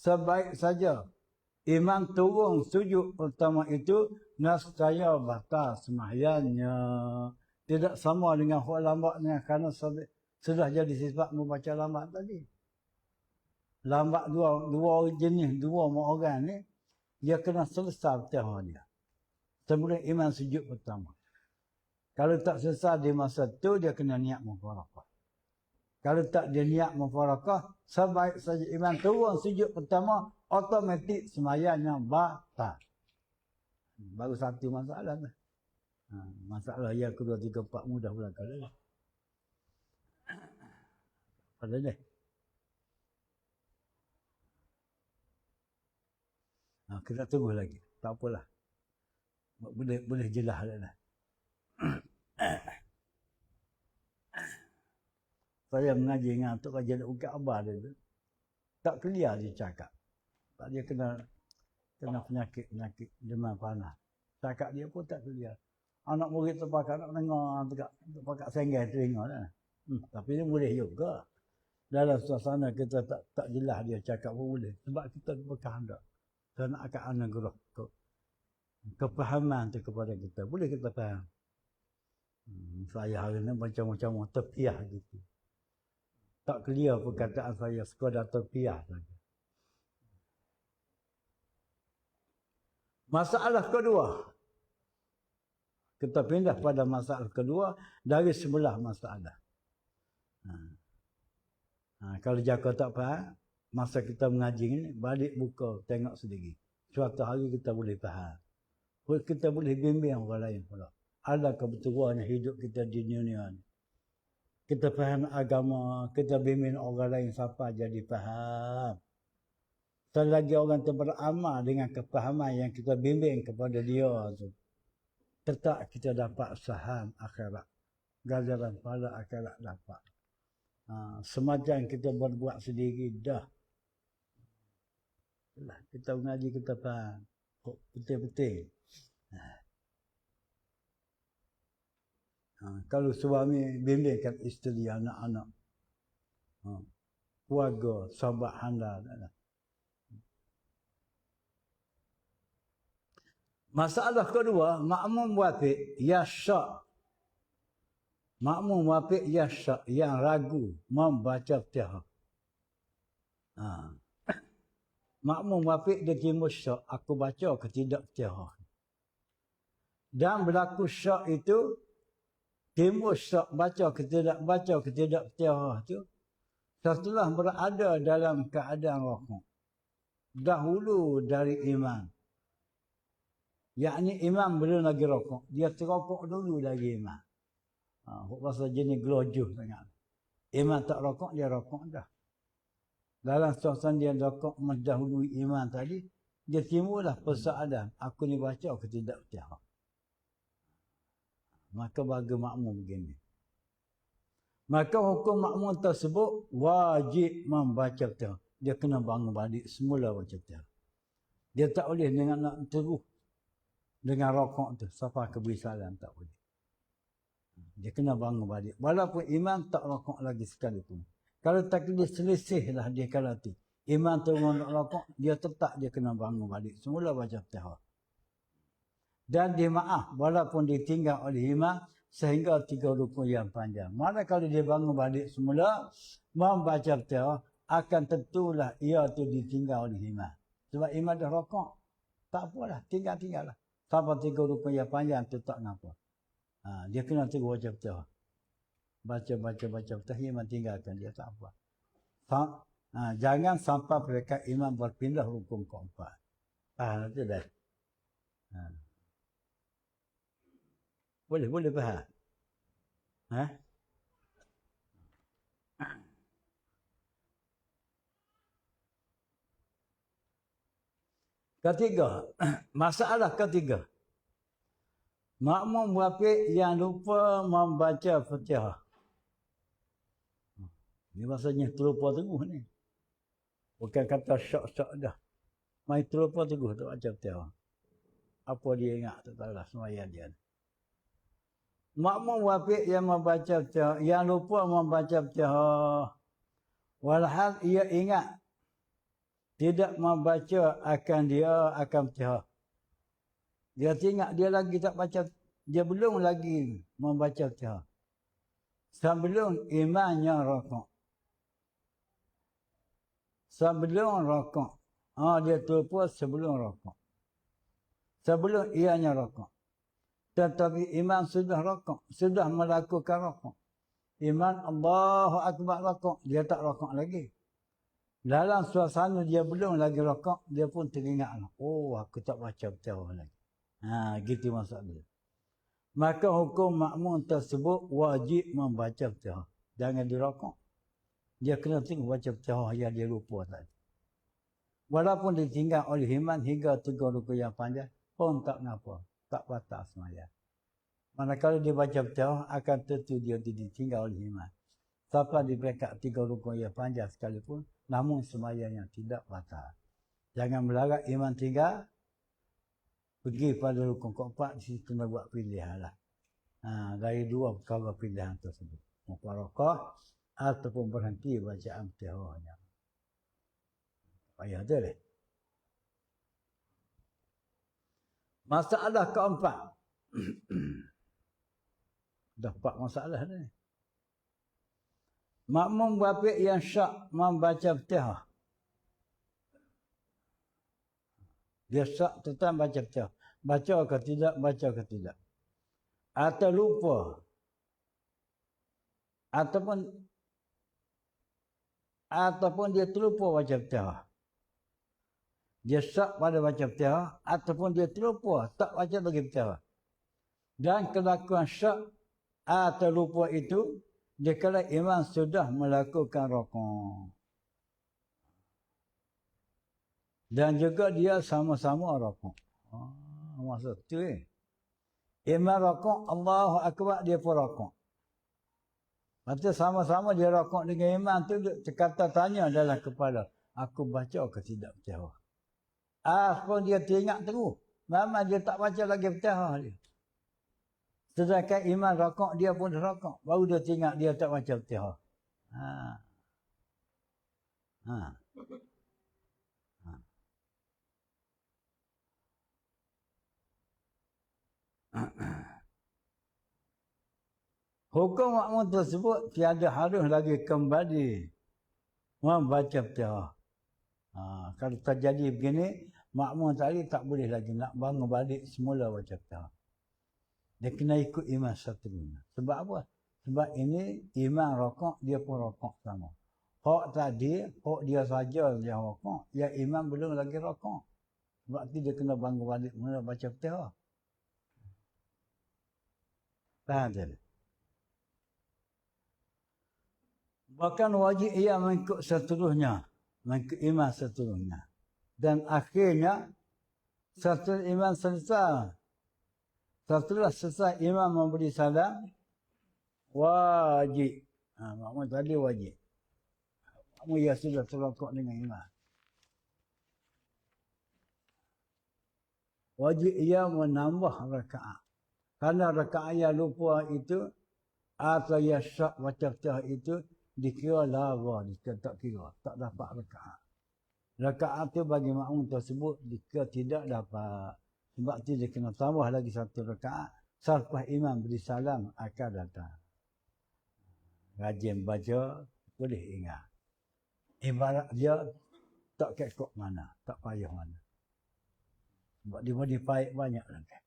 sebaik saja imam turun sujud pertama itu, nescaya batal sembahyangnya. Tidak sama dengan hak lambatnya kerana sudah jadi sifat membaca lambat tadi. Lambat dua jenis, dua orang ni, dia kena selesai tihah dia sebelum imam sujud pertama. Kalau tak selesai di masa tu, dia kena niat mufarakah. Kalau tak dia niat mufarakah, sebaik saja imam turun sujud pertama, automatik sembahyangnya batal. Baru satu masalah lah. Masalah yang kedua, tiga, empat mudah pula kali. Pada ni. Kita tunggu lagi. Tak apalah. Boleh jelas dah. Saya mengaji dengan Tok Raja Ukat Abah dia tu. Tak clear dia cakap. Tak dia kena penyakit demam panas. Cakap dia pun tak clear. Anak murid terpakat nak dengar, terpakat senggah telinga dah. Tapi dia boleh juga. Dalam suasana kita tak jelas dia cakap pun boleh. Sebab kita berkah tak. Kerana akan anugerah kepahaman tu kepada kita. Boleh kita faham. Saya hari ni macam-macam terpiah gitu. Tak clear perkataan saya, sekadar terpiah saja. Masalah kedua. Kita pindah pada masalah kedua dari sebelah masalah. Kalau jaka tak faham, masa kita mengaji ni, balik buka, tengok sendiri. Suatu hari kita boleh faham. Kita boleh bimbing orang lain pula. Ada kebetulan hidup kita di dunia ni. Kita faham agama, kita bimbing orang lain siapa jadi faham. Selagi orang tu beramal dengan kefahaman yang kita bimbing kepada dia tu, tetap kita dapat saham akhirat. Ganjaran pahala akhirat dapat. Semacam kita berbuat sendiri dah. Kita mengaji kita faham. Betul-betul. Kalau suami bimbingkan isteri, anak-anak, keluarga, sahabat handal. Masalah kedua, makmum muwafiq yasyak. Makmum muwafiq yasyak, yang ragu membaca tihah. Makmum muwafiq dia timbul syak, aku baca ke tidak tihah. Dan berlaku syak itu, timbul syak baca ke tidak tihah itu, setelah berada dalam keadaan rukuk. dahulu dari imam. Yakni imam belum lagi rokok. Dia terokok dulu lagi imam. Rasa jenis gelojuh sangat. Imam tak rokok, dia rokok dah. Dalam suasana dia rokok mendahului imam tadi, dia timbullah persoalan. Aku ni baca, aku tidak percaya. Maka bagi makmum begini. Maka hukum makmum tersebut wajib membaca pertama. Dia kena bangun balik semula baca pertama. Dia tak boleh dengan nak terus dengan rokok tu sampai kebisalan, tak boleh. Dia kena bangun balik. Walaupun imam tak rokok lagi sekalipun. Kalau tak dia selisih lah dia kalau tu. Imam tu nak rokok, dia tetap dia kena bangun balik. Semula baca Fatihah. Dan dia maaf walaupun ditinggal oleh imam sehingga 3 rukun yang panjang. Mana kalau dia bangun balik semula membaca Fatihah, akan tentulah ia tu ditinggal oleh imam. Sebab imam dah rokok. Tak apalah, tinggal-tinggal lah. Sampai 3 rukun yang panjang tu tak kenapa. Dia kena terus baca Fatihah. Baca Fatihah, imam tinggalkan dia, tak apa. Jangan sampai mereka imam berpindah rukun keempat. Faham tu dah? Boleh faham? Ketiga, masalah ketiga. Makmum muafiq yang lupa membaca Fatihah. Ini maksudnya terlupa teguh ni. Bukan kata syak-syak dah. Main terlupa teguh tak baca Fatihah. Apa dia ingat tak tahulah sembahyang dia. Makmum muafiq yang membaca Fatihah, yang lupa membaca Fatihah. Walhal ia ingat tidak membaca akan Fatihah. Dia ingat dia lagi tak baca, dia belum lagi membaca Fatihah. Sebelum imamnya rokok. Sebelum rokok. Dia terlupa sebelum rokok. Sebelum ianya rokok. Tetapi imam sudah rokok, sudah melakukan rokok. Imam Allahu Akbar rokok, dia tak rokok lagi. Dalam suasana dia belum lagi rokok, dia pun teringat. Oh, aku tak baca Fatihah lagi. Gitu maksud dia. Maka hukum makmum tersebut wajib membaca Fatihah. Jangan dirokok. Dia kena tengok baca Fatihah yang dia lupa tadi. Walaupun ditinggal oleh imam hingga 3 rukun yang panjang, pun tak kenapa. Tak batal sembahyang. Manakala dia baca Fatihah, akan tentu dia ditinggal oleh imam. Sampai di peringkat 3 rukun yang panjang sekalipun, namun sembahyang yang tidak batal. Jangan melarat imam tinggal, pergi pada rukun keempat, di situ kena buat pilihan lah. Dari 2 perkara pilihan tersebut. Mufarakah ataupun berhenti bacaan Fatihahnya. Payah dia. Masalah keempat. Dah 4 masalah ni. Makmum muafiq yang syak membaca Fatihah. Dia syak tentang baca Fatihah. Baca ke tidak, baca ke tidak. Atau lupa. Ataupun dia terlupa baca Fatihah. Dia syak pada baca Fatihah ataupun dia terlupa tak baca lagi Fatihah. Dan kelakuan syak atau lupa itu dikala imam sudah melakukan rukuk. Dan juga dia sama-sama rukuk. Maksud tu imam rukuk, Allahu Akbar, dia pun rukuk. Maksudnya sama-sama dia rukuk dengan imam tu, kata tanya dalam kepala, aku baca ke tidak Fatihah? Pun dia teringat terus. Memang dia tak baca lagi Fatihah dia. Sedangkan imam rokok, dia pun rokok. Baru dia teringat dia tak baca Fatihah. Hukum makmum tersebut tiada harus lagi kembali membaca Fatihah. Kalau terjadi begini, makmum tadi tak boleh lagi nak bangun balik semula baca Fatihah. Dia kena ikut imam satu guna. Sebab apa? Sebab ini imam rokok, dia pun rokok sama. Hak tadi, hak dia saja yang rokok. Yang imam belum lagi rokok. Sebab tu dia kena bangun balik mula baca Fatihah. Faham tak? Bahkan wajib ia mengikut seterusnya. Mengikut imam seterusnya. Dan akhirnya, setelah imam selesai. Setelah selesai imam memberi salam, wajib. Makmum tadi wajib. Makmum ia sudah terokok dengan imam. Wajib ia menambah rakaat. Karena rakaat yang lupa itu, atau yang syak baca Fatihah itu, dikira lava, dikira tak kira. Tak dapat rakaat. Rakaat itu bagi makmum tersebut, dikira tidak dapat. Sebab itu dia kena tambah lagi satu rakaat. Selepas imam beri salam, akan datang. Rajin baca, boleh ingat. Ibarat dia, tak kekok mana, tak payah mana. Sebab dia modify banyak lagi.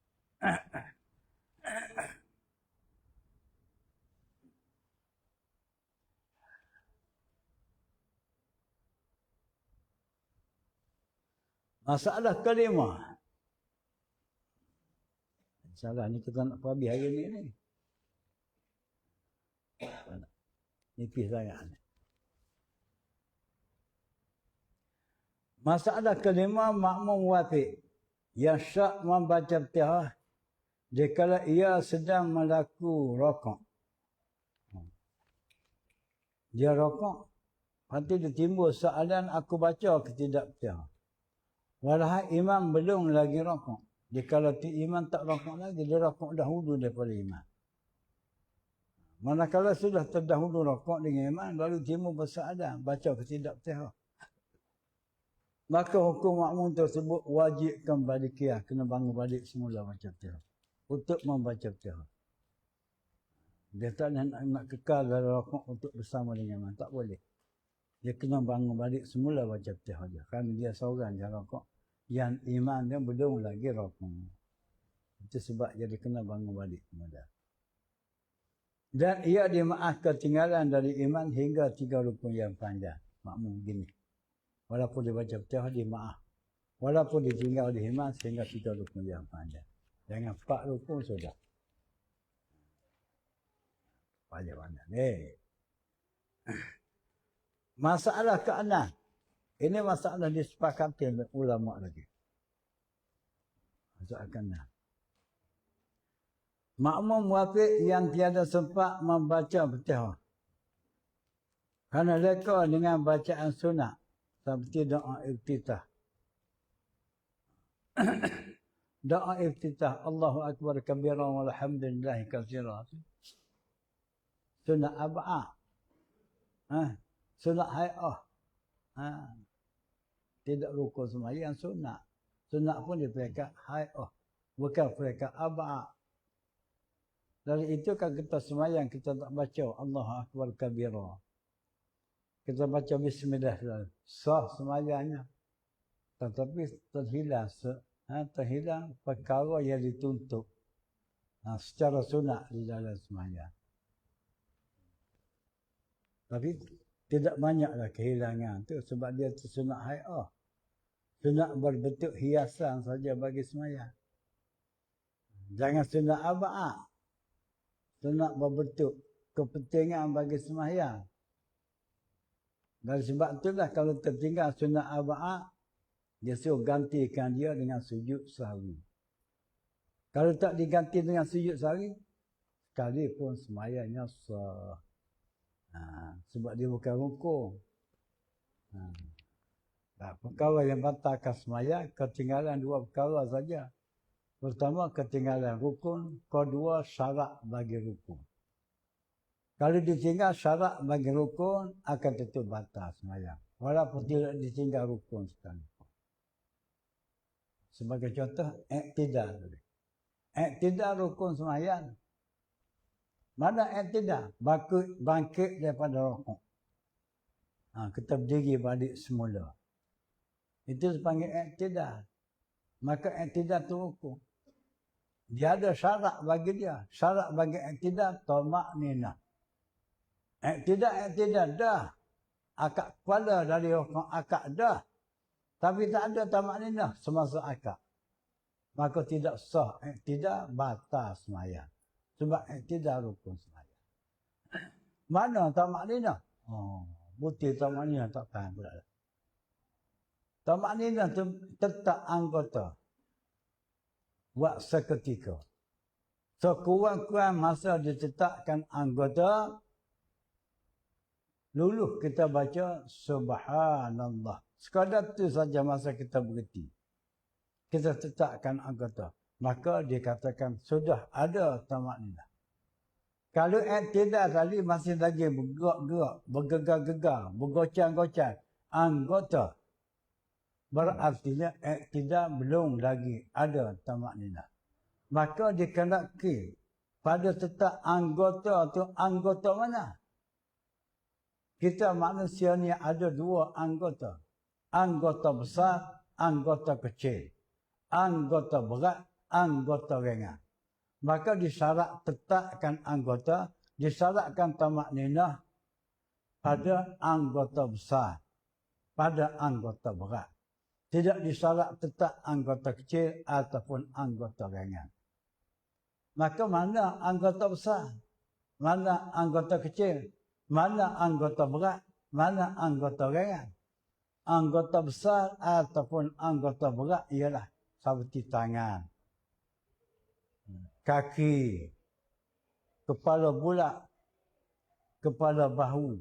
Masalah kelima. Salah ni kita nak habis hari ni. Nipis sangat ni. Masalah kelima, makmum wafik. Yang syak membaca Fatihah dikala ia sedang melaku rokok. Dia rokok, nanti dia timbul soalan aku baca ke tidak Fatihah. Walhal imam belum lagi rokok. Dikala imam tak rokok lagi, dia rokok dahulu daripada imam. Manakala sudah terdahulu rokok dengan imam, lalu timbul persoalan baca ke tidak Fatihah. Maka hukum makmum tersebut wajib kembali qiyam, kena bangun balik semula baca Fatihah. Untuk membaca Fatihah. Dia tak nak kekal dalam rokok untuk bersama dengan imam, tak boleh. Dia kena bangun balik semula baca Fatihah dia. Kerana dia seorang yang rokok. Yang imam dia belum lagi rokok. Itu sebab dia kena bangun balik semula. Dan ia dimaaf ketinggalan dari imam hingga 3 rukun yang panjang. Makmum begini. Walaupun dia baca Fatihah, dia maaf. Walaupun ditinggal oleh imam sehingga 3 rukun yang panjang. Jangan 4 rukun sudah. Panjang-panjang. Masalah ke-6. Ini masalah disepakati oleh ulama lagi. Masalah ke-6. Makmum wafik yang tiada sempat membaca Fatihah. Kerana leka dengan bacaan sunat. Seperti doa iftitah. Doa iftitah. Allahu Akbar kabira walhamdulillahi katsira. Sunat ab'a. Sunat hay'ah. Tidak rukun sembahyang sunat. Sunat pun di peringkat hay'ah. Bukan peringkat ab'a. Dari itu kan kita sembahyang, kita tak baca Allahu Akbar kabira. Kita baca bismillah. Sah sembahyangnya. Tetapi terhilang perkara yang dituntut. Secara sunat di dalam sembahyang. Tapi tidak banyaklah kehilangan tu sebab dia sunat hay'ah. Sunat berbentuk hiasan saja bagi sembahyang. Jangan sunat ab'a. Sunat berbentuk kepentingan bagi sembahyang. Dan sebab itulah kalau tertinggal sunat ab'a, dia suruh gantikan dia dengan sujud sahwi. Kalau tak diganti dengan sujud sahwi, sekalipun sembahyangnya sah. Sebab dia bukan rukun. Perkara yang batalkan sembahyang, ketinggalan 2 perkara saja. Pertama, ketinggalan rukun. Kedua, syarat bagi rukun. Kalau ditinggal syarat bagi rukun, akan tentu batal sembahyang. Walaupun tidak ditinggal rukun sekali. Sebagai contoh, iktidal. Iktidal rukun sembahyang. Mana iktidal? Bangkit daripada rukun. Kita berdiri balik semula. Itu dipanggil iktidal. Maka iktidal itu rukun. Dia ada syarat bagi dia. Syarat bagi iktidal, tamak nina. Iktidal dah. akad kepala dari orang akad dah. Tapi tak ada tamak ninah semasa akad. Maka tidak sah, tidak batal sembahyang. Sebab tidak rukun sembahyang. Mana tamak ninah? Oh, butir tamak ninah tak faham pula. Tamak ninah tu tetap anggota. Buat seketika. Sekurang-kurang masa ditetapkan anggota, luluh kita baca subhanallah. Sekadar tu saja masa kita berhenti. Kita tetapkan anggota. Maka dikatakan sudah ada tamak ninah. Kalau tidak tadi masih lagi bergerak-gerak, bergegar-gegar, bergocang-gocang anggota, berartinya tidak belum lagi ada tamak ninah. Maka dikenaki pada tetap anggota tu anggota mana? Kita manusia ni ada dua anggota. Anggota besar, anggota kecil. Anggota berat, anggota ringan. Maka disyarat tetapkan anggota, disyaratkan tamak ninah pada anggota besar, pada anggota berat. Tidak disyarat tetap anggota kecil ataupun anggota ringan. Maka mana anggota besar? Mana anggota kecil? Mana anggota berat? Mana anggota ringan? Anggota besar ataupun anggota berat ialah seperti tangan, kaki, kepala bulat, kepala bahu.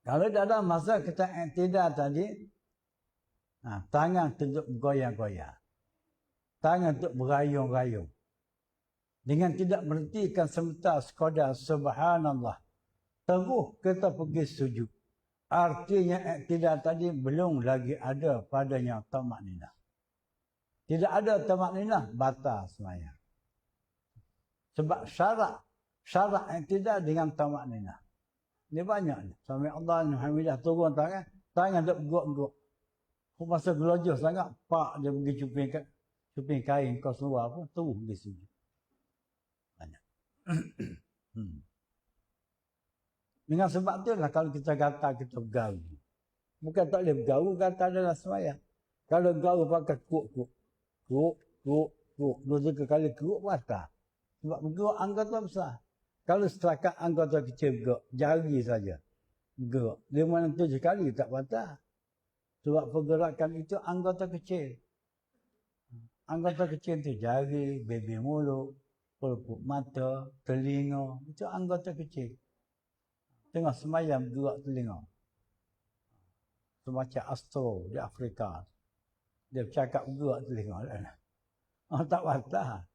Kalau dalam masa kita i'tidal tadi, tangan tunjuk bergoyang-goyang. Tangan untuk berayung-rayung. Dengan tidak berhentikan sebentar sekadar subhanallah. Terus kita pergi sujud. Artinya i'tidal tadi belum lagi ada padanya tamak ninah. Tidak ada tamak ninah, batal sembahyang. Sebab syarat i'tidal dengan tamak ninah. Ini banyak ni. Sampai Allah Alhamdulillah turun tangan, tangan tak bergerak-gerak. Masa gelojah sangat, pak dia pergi cuping kain kau seluar pun terus pergi sujud. Banyak. Dengan sebab tu lah kalau kita kata kita bergaul. Bukan tak boleh bergaul, kata adalah sembahyang. Kalau bergaul pakai kuk. Dua-tiga kali kuk batal. Sebab bergerak anggota besar. Kalau setakat anggota kecil bergerak, jari saja bergerak. 5-7 kali tak batal. Sebab pergerakan itu anggota kecil. Anggota kecil itu jari, bibir mulut, pelupuk mata, telinga. Itu anggota kecil. Tengah sembahyang bergerak telinga. Semacam Astro di Afrika. Dia bercakap bergerak telinga. Tak batal.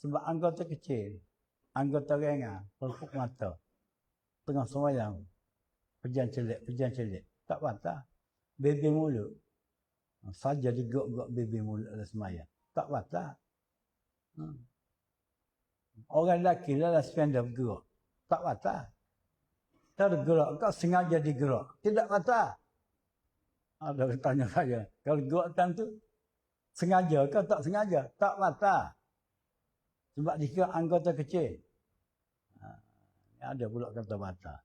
Sebab anggota kecil. Anggota ringan, pelupuk mata. Tengah sembahyang. Pejan celik. Tak batal. Bibir mulut. Saja digerak-gerak bibir mulut dalam sembahyang. Tak batal. Orang lelaki dalam sembahyang bergerak. Tak batal. Tak gerak, kau sengaja digerak. Tidak batal. Ada tanya saya. Kalau gerakkan tu, sengaja kau tak sengaja? Tak batal. Sebab dia anggota kecil. Ada pula kata batal.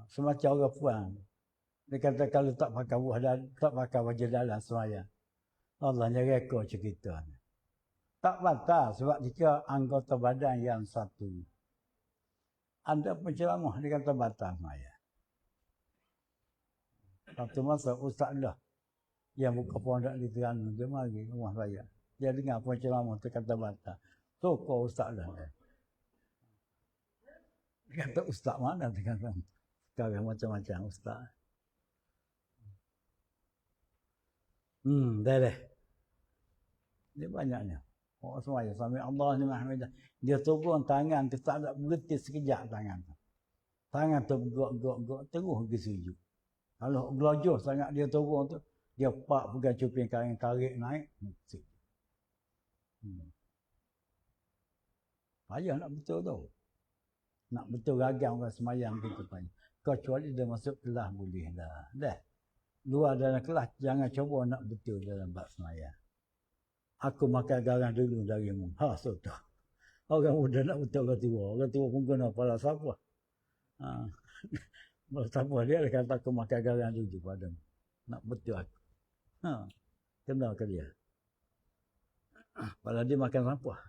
Semacam orang puan. Dia kata kalau tak pakai wajah dalam sembahyang. Allah ni rekod cerita. Tak batal sebab dia anggota badan yang satu. Ada penceramah dia kata batal sembahyang. Satu masa ustaz lah yang buka pondok di Terengganu, dia mari rumah saya. Dia dengar penceramah tu kata batal. Sokong ustaz lah. Dia kata ustaz mana? Dia kata sekarang macam-macam ustaz. Dah. Dia banyaknya. Orang semaya sampai Allah ni Muhammad. Dia turun tangan tu tak ada berhenti sekejap tangan tu. Tangan tu bergerak-gerak terus pergi sujud. Kalau gelojah sangat dia turun tu, dia pak pegang cuping kain tarik naik. Payah nak betul tu. Nak betul ragam orang semayang kita payah. Kecuali dia masuk kelas boleh dah. Dah. Luar dalam kelas jangan cuba nak betul dalam bab semayang. Aku makan garang dulu darimu. Sudah. Orang muda nak betul orang tua. Orang tua pun kena kepala siapa. Bertapa dia kata aku makan garam dulu padamu. Nak betul aku. Ha. Kena ke dia. Padahal dia makan sampah.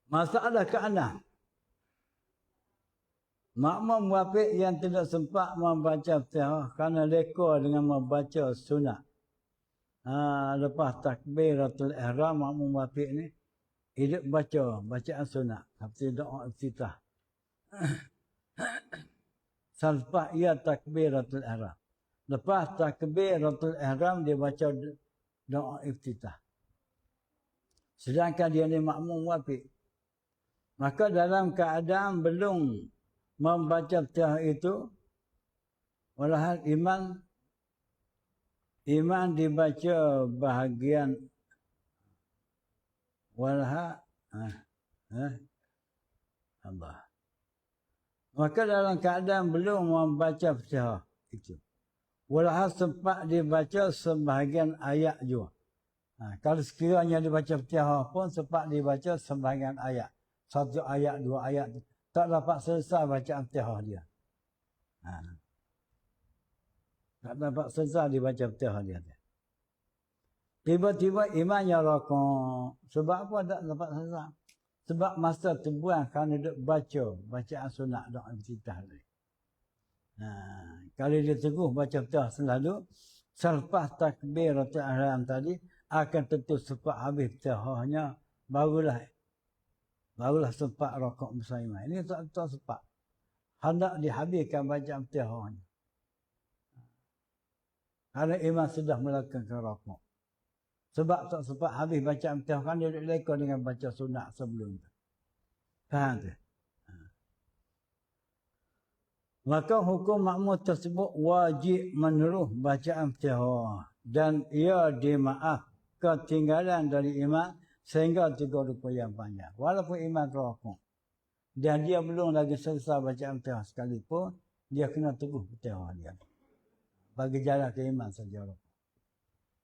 Masalah ke-6. Makmum muafiq yang tidak sempat membaca Fatihah kerana leka dengan membaca sunat. Lepas takbiratul ihram makmum muafiq ni hidup baca bacaan sunat seperti doa iftitah. Selepas ia takbiratul ihram. Lepas takbiratul ihram dia baca doa iftitah. Sedangkan dia ni makmum muafiq. Maka dalam keadaan belum membaca Fatihah itu, walhal iman dibaca bahagian Allah. Maka dalam keadaan belum membaca Fatihah itu, walhal sempat dibaca sebahagian ayat juga. Kalau sekiranya dibaca Fatihah pun sempat dibaca sebahagian ayat. Satu ayat, dua ayat. Tak dapat selesai bacaan Fatihah dia. Tak dapat selesai dibaca Fatihah dia. Tiba-tiba imannya rokok. Sebab apa tak dapat selesai? Sebab masa terbuang kerana duduk baca bacaan sunat doa iftitah tadi. Kalau dia teguh baca Fatihah selalu, selepas takbiratul ihram tadi, akan tentu sempat habis Fatihahnya, barulah sempat rokok bersama. Ini tak sempat. Hendak dihabiskan bacaan Fatihahnya. Kerana imam sudah melakukan rokok. Sebab tak sempat habis bacaan Fatihah, kan dia leka dengan baca sunat sebelum tu. Faham tu? Maka hukum makmum tersebut wajib meneruh bacaan Fatihah. Dan ia dimaaf ketinggalan dari imam sehingga 3 rukuk yang panjang. Walaupun imam rokok. Dan dia belum lagi selesai bacaan Fatihah sekalipun, dia kena teguh Fatihah dia. Bagi jalan ke imam saja rukuk.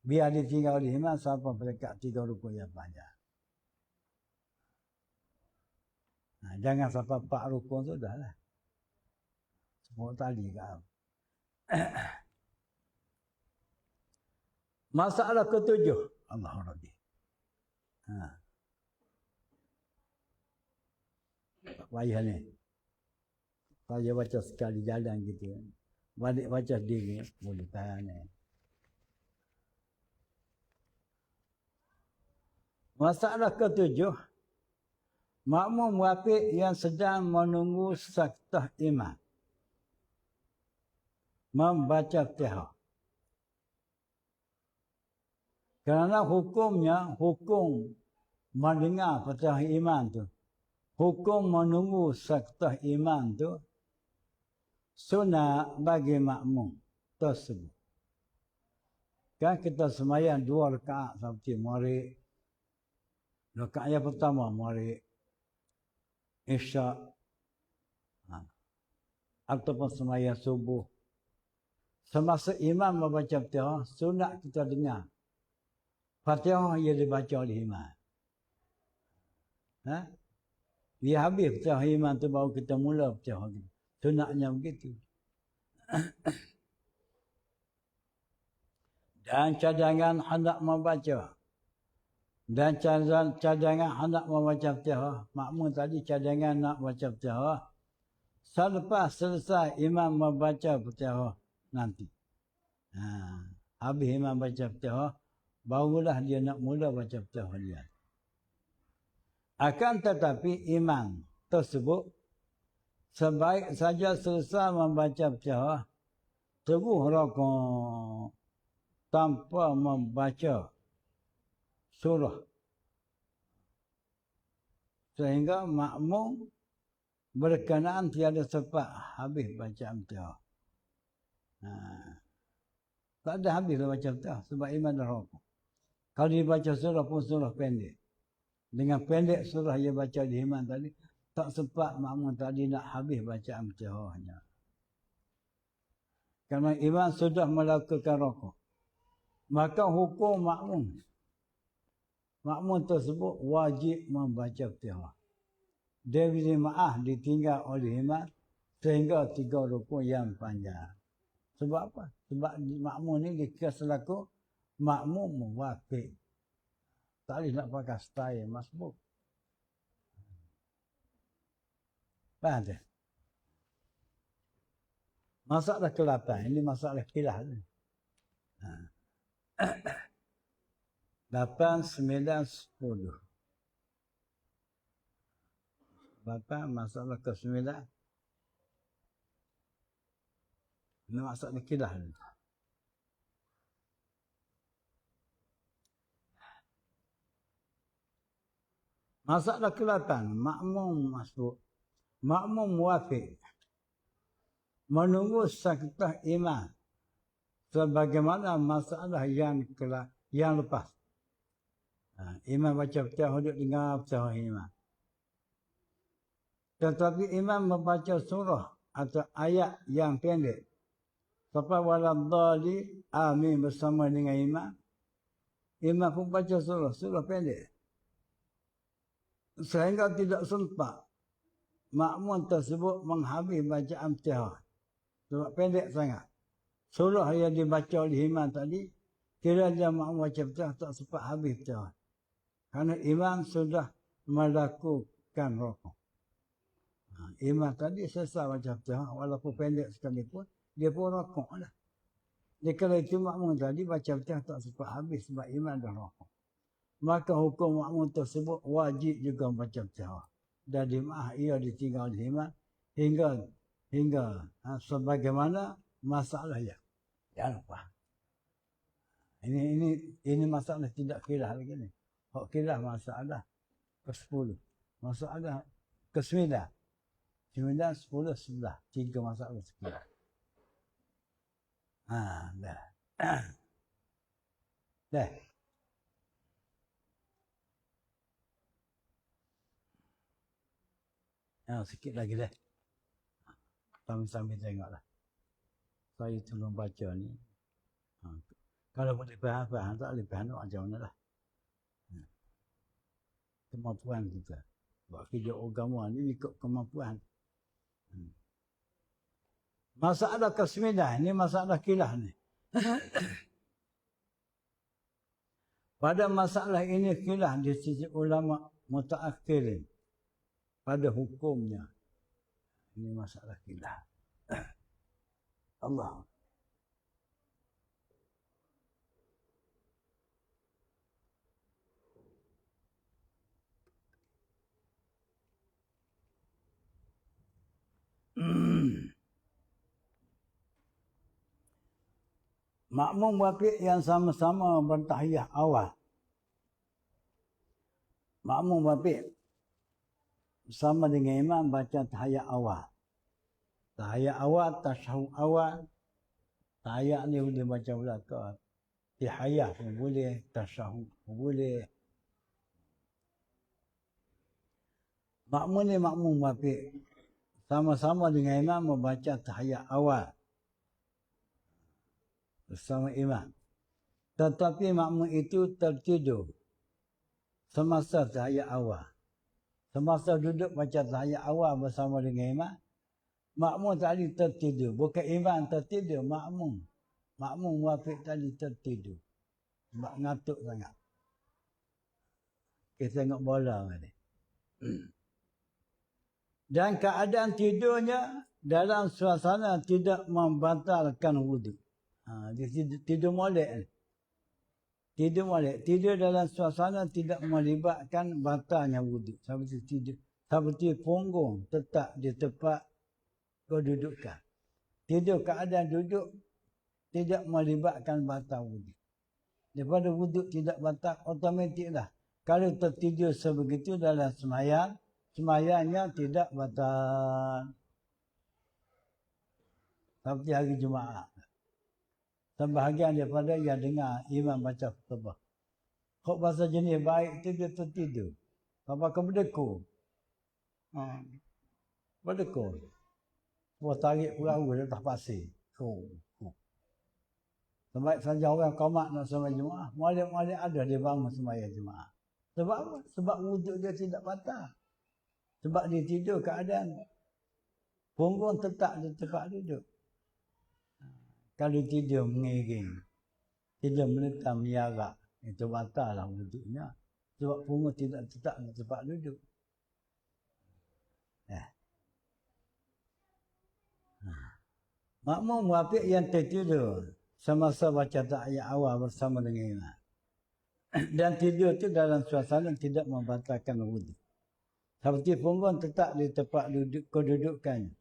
Biar ditinggal oleh imam sampai peringkat 3 rukuk yang panjang. Jangan sampai 4 rukuk sudah lah. Semua tali kau. Masalah ke-7. Allahu Rabbi. Tak payah ni. Saya baca sekali jalan gitu. Balik baca sendiri. Boleh tahan ni. Masalah ke-7. Makmum muafiq yang sedang menunggu saktah imam membaca Fatihah. Kerana hukumnya, hukum mendengar Fatihah imam tu, hukum menunggu saktah imam tu, sunat bagi makmum tersebut. Kan kita semayang 2 rakaat seperti maghrib. Rakaat yang pertama maghrib, isyak, ataupun semayang subuh. Semasa imam membaca Fatihah, sunat kita dengar Fatihah yang dibaca oleh imam. Dia habis Fatihah imam tu baru kita mula Fatihah. Sunatnya begitu. Dan cadangan hendak membaca. Dan cadangan hendak membaca Fatihah. Makmum tadi cadangan nak baca Fatihah. Selepas selesai imam membaca Fatihah nanti. Habis imam baca Fatihah, barulah dia nak mula baca Fatihah dia. Akan tetapi imam tersebut sebaik saja selesai membaca Fatihah, teguh rokok tanpa membaca surah. Sehingga makmum berkenaan tiada sempat habis bacaan Fatihah. Tak ada habis baca Fatihah sebab imam dah rokok. Kalau dibaca surah pun surah pendek. Dengan pendek surah yang baca di imam tadi, tak sempat makmum tadi nak habis bacaan Fatihahnya. Kerana imam sudah melakukan rokok. Maka hukum makmum tersebut wajib membaca Fatihah. dia berjemaah ditinggal oleh imam sehingga 3 rukun yang panjang. Sebab apa? Sebab makmum ni dikira selaku makmum muwafiq. Tak boleh nak pakai style masbuk. Faham tak? Masalah ke-8. Ini masalah khilaf ni. 8, 9, 10. 8 masalah ke-9. Ini masalah khilaf ni. Masalah ke-8, makmum masbuk. Makmum muwafiq menunggu sakitah imam sebagaimana masalah yang lepas. Imam baca Fatihah, duduk dengar Fatihah imam. Tetapi imam membaca surah atau ayat yang pendek. Sampai waladhdallin amin bersama dengan imam. Imam pun baca surah pendek. Sehingga tidak sempat makmum tersebut menghabis bacaan Fatihah. Sebab pendek sangat. Surah yang dibaca oleh imam tadi, kira-kira makmum baca Fatihah tak sempat habis Fatihah. Kerana imam sudah melakukan rukuk. Imam tadi selesai baca Fatihah, walaupun pendek sekalipun, dia pun rukuk lah. Jadi kalau itu makmum tadi baca Fatihah tak sempat habis sebab imam dah rukuk. Maka hukum makmum tersebut wajib juga membaca Fatihah. Dan jemaah ia ditinggal oleh imam hingga sebagaimana masalah yang lupa. Ini masalah tidak khilaf lagi ni. Hak khilaf masalah ke-10. Masalah ke-9. 9, 10, 11. 3 masalah sekian. Dah. Dah. Sikit lagi dah. Sambil-sambil tengoklah. Saya tolong baca ni. Kalau boleh faham, tak boleh faham macam mana lah. Kemampuan kita. Buat kerja agama ni ikut kemampuan. Masalah ke-9 ni masalah khilaf ni. Pada masalah ini khilaf di sisi ulama mutaakhirin. Pada hukumnya. Ini masalah khilaf. Allah. Makmum muwafiq yang sama-sama bertahiyah awal. Makmum muwafiq sama dengan imam baca tahiyat awal. Tahiyat awal, tasyahud awal. Tahiyat ni boleh baca belakang. Tahiyat pun boleh, tasyahud pun boleh. Makmum ni makmum muwafiq sama-sama dengan imam membaca tahiyat awal bersama imam. Tetapi makmum itu tertidur semasa tahiyat awal. Semasa duduk baca tahiyat awal bersama dengan imam, makmum tadi tertidur. Bukan imam tertidur, makmum. Makmum muwafiq tadi tertidur. Sebab ngantuk sangat. Kita tengok bola tadi. Dan keadaan tidurnya dalam suasana tidak membatalkan wuduk. Dia tidur molek. Tidur molek. Tidur dalam suasana tidak melibatkan batalnya wuduk. Seperti punggung tetap di tempat kedudukan. Tidur keadaan duduk tidak melibatkan batal wuduk. Daripada wuduk tidak batal, otomatiklah. Kalau tertidur sebegitu dalam semayang, semayangnya tidak batal. Seperti hari Jumaat. Sebahagian daripada yang dengar imam baca khutbah. Kok bahasa jenis baik itu dia tertidur. Sampai ke berdekur. Berdekur. Buat tarik perahu di atas pasir. Sebaik saja orang qamat nak sembahyang Jumaat. Malik-malik ada dia bangun sembahyang Jumaat. Sebab apa? Sebab wuduk dia tidak batal. Sebab dia tidur keadaan punggung tetap di tempat duduk. Kalau tidur mengiring, tidur menetap miarak, itu batal lah wuduknya. Sebab punggung tidak tetap di tempat duduk. Makmum muafiq yang tertidur semasa baca ayat awal bersama dengan imam. Dan tidur itu dalam suasana tidak membatalkan wuduk. Seperti punggung tetap di tempat duduk kedudukannya.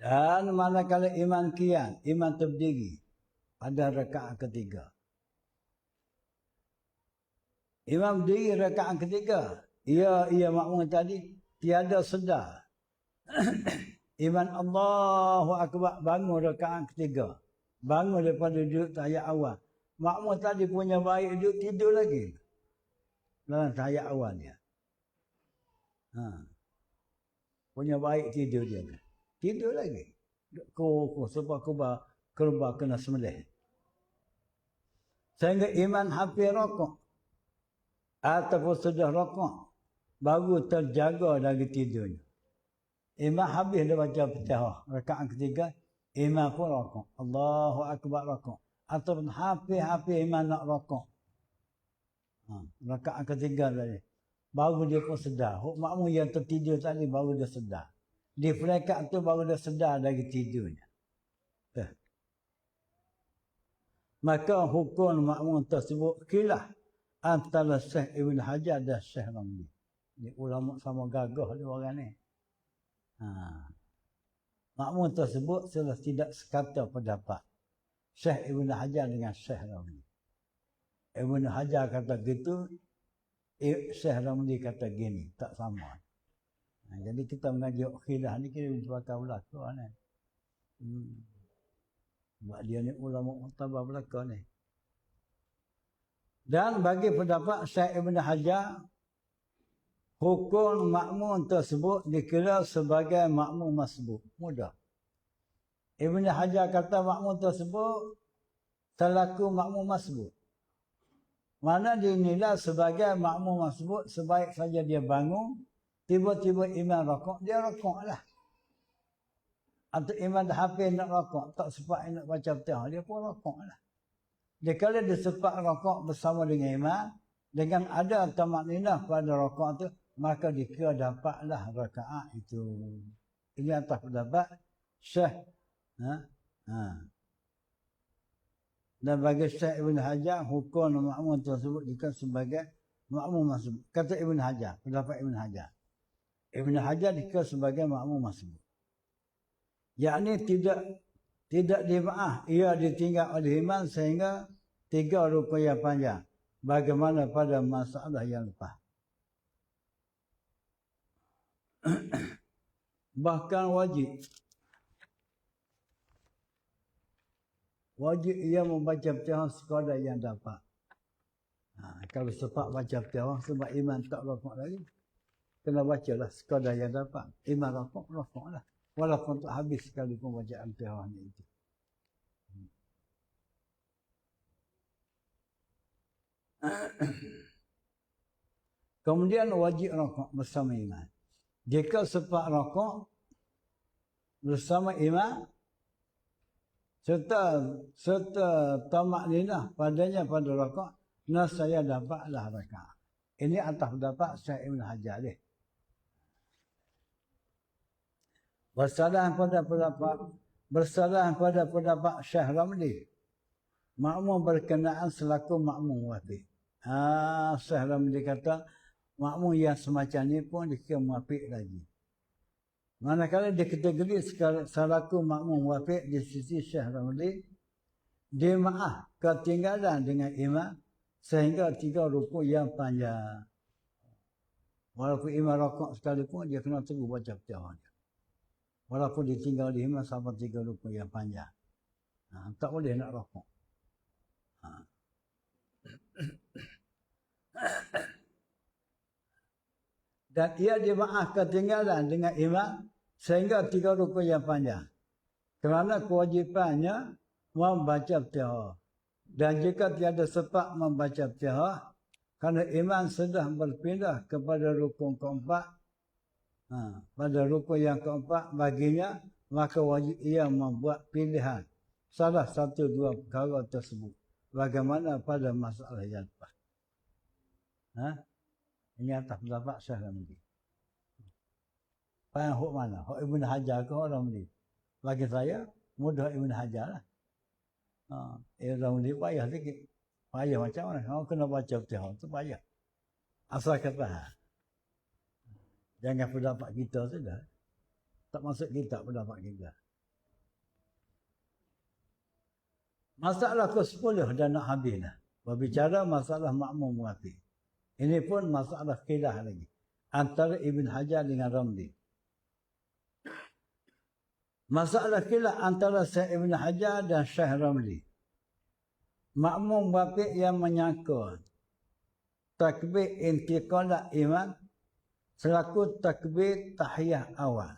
Dan manakala imam qiyam, imam terdiri pada rakaat ketiga. Imam berdiri rakaat ketiga. Ia makmum tadi tiada sedar. Imam Allahu Akbar bangun rakaat ketiga. Bangun daripada duduk tahiyat awal. Makmum tadi punya baik duduk tidur lagi. Dalam tahiyat awal dia. Punya baik tidur dia. Tidur lagi. Sebab kerba kena sembelih. Sehingga imam hampir rokok. Ataupun sudah rokok. Baru terjaga dari tidurnya. Imam habis dia baca Fatihah. Rakaat ketiga. Imam pun rokok. Allahu Akbar rokok. Ataupun hampir imam nak rokok. Rakaat ketiga tadi. Baru dia pun sedar. Makmum yang tertidur tadi baru dia sedar. Di peringkat tu baru dia sedar dari tidurnya. Maka hukum makmum tersebut khilaf antara Syekh Ibn Hajar dan Syekh Ramli. Ni ulama sama gagah dia orang ni. Makmum tersebut sudah tidak sekata pendapat Syekh Ibn Hajar dengan Syekh Ramli. Ibn Hajar kata gitu, Syekh Ramli kata gini, tak sama. Jadi kita mengaji khilaf ni kita sebagai belaka ni. Sebab dia ni ulama muktabar belaka ni. Dan bagi pendapat Syekh Ibn Hajar, hukum makmum tersebut dikira sebagai makmum masbuk. Mudah. Ibn Hajar kata makmum tersebut selaku makmum masbuk. Mana dinilai sebagai makmum masbuk sebaik saja dia bangun, tiba-tiba imam rokok, dia rokok lah. Atau imam dah hampir nak rokok, tak sempat nak baca Fatihah, dia pun rokok lah. Dia kalau dia sempat rokok bersama dengan imam, dengan ada tamakninah pada rokok tu, maka dikira dapatlah rakaat itu. Ini atas pendapat Syekh. Dan bagi Syekh Ibn Hajar, hukum makmum tersebut dikira sebagai makmum masbuk. Kata Ibn Hajar, pendapat Ibn Hajar. Ibn Hajar dikira sebagai makmum masbuk. Yakni tidak dimaaf, ia ditinggal oleh imam sehingga 3 rukun yang panjang. Bagaimana pada masalah yang lepas. Bahkan wajib. Wajib ia membaca Fatihah sekadar yang dapat. Kalau sempat baca Fatihah sebab imam tak rokok lagi, kena bacalah sekadar yang dapat. Imam rokoklah. Walaupun tak habis sekalipun bacaan Fatihah ni itu. Kemudian wajib rokok bersama imam. Jika sempat rokok bersama imam serta tamakninah padanya pada rokok, saya dapatlah rakaat. Ini atas pendapat Syekh Ibn Hajar ni. Bersalahan pada pendapat Syekh Ramli, makmum berkenaan selaku makmum wajib. Syekh Ramli kata makmum yang semacam ni pun dikira muafiq lagi. Manakala dikategori selaku makmum muafiq di sisi Syekh Ramli, dia maaf ketinggalan dengan imam sehingga 3 rukuk yang panjang. Walaupun imam rokok sekalipun dia kena terus baca Fatihah dia. Walaupun ditinggal di imam sampai 3 rukuk yang panjang. Tak boleh nak rokok. Dan ia dimaaf ketinggalan dengan imam sehingga 3 rukun yang panjang. Kerana kewajipannya membaca Fatihah. Dan jika tiada sempat membaca Fatihah, Karena imam sudah berpindah kepada rukun keempat, pada rukun yang keempat baginya, maka wajib ia membuat pilihan salah satu dua perkara tersebut. Bagaimana pada masalah yang lepas. Ini atas pendapat Syekh Ramli. Payah huk mana? Huk Ibn Hajar ke huk Ramli? Bagi saya, mudah Ibn Hajar lah. Ramli payah sikit. Payah macam mana? Orang kena baca Fatihah tu payah. Asal kata. Jangan pendapat kita sudah. Tak masuk kita pendapat kita. Masalah ke-10 dah nak habis dah. Berbicara masalah makmum muwafiq. Ini pun masalah khilaf lagi. Antara Ibn Hajar dengan Ramli. Masalah khilaf antara Syekh Ibn Hajar dan Syekh Ramli. Makmum muwafiq yang menyangka takbir intiqalah imam selaku takbir tahiyah awal.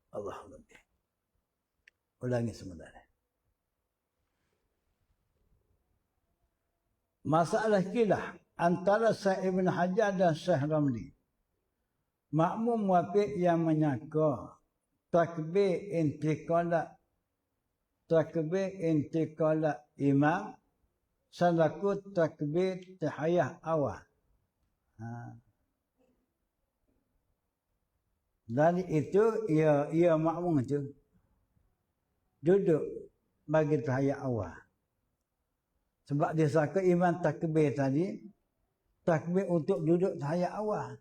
Allahumma ulangi sebentar. Masalah khilaf antara Syekh Ibn Hajar dan Syekh Ramli. Makmum muwafiq yang menyangka takbir intiqalah imam selaku takbir tahiyah awal. Dari itu ia makmum itu duduk bagi tahiyat awal. Sebab dia sangka imam takbir tadi, takbir untuk duduk tahiyat awal.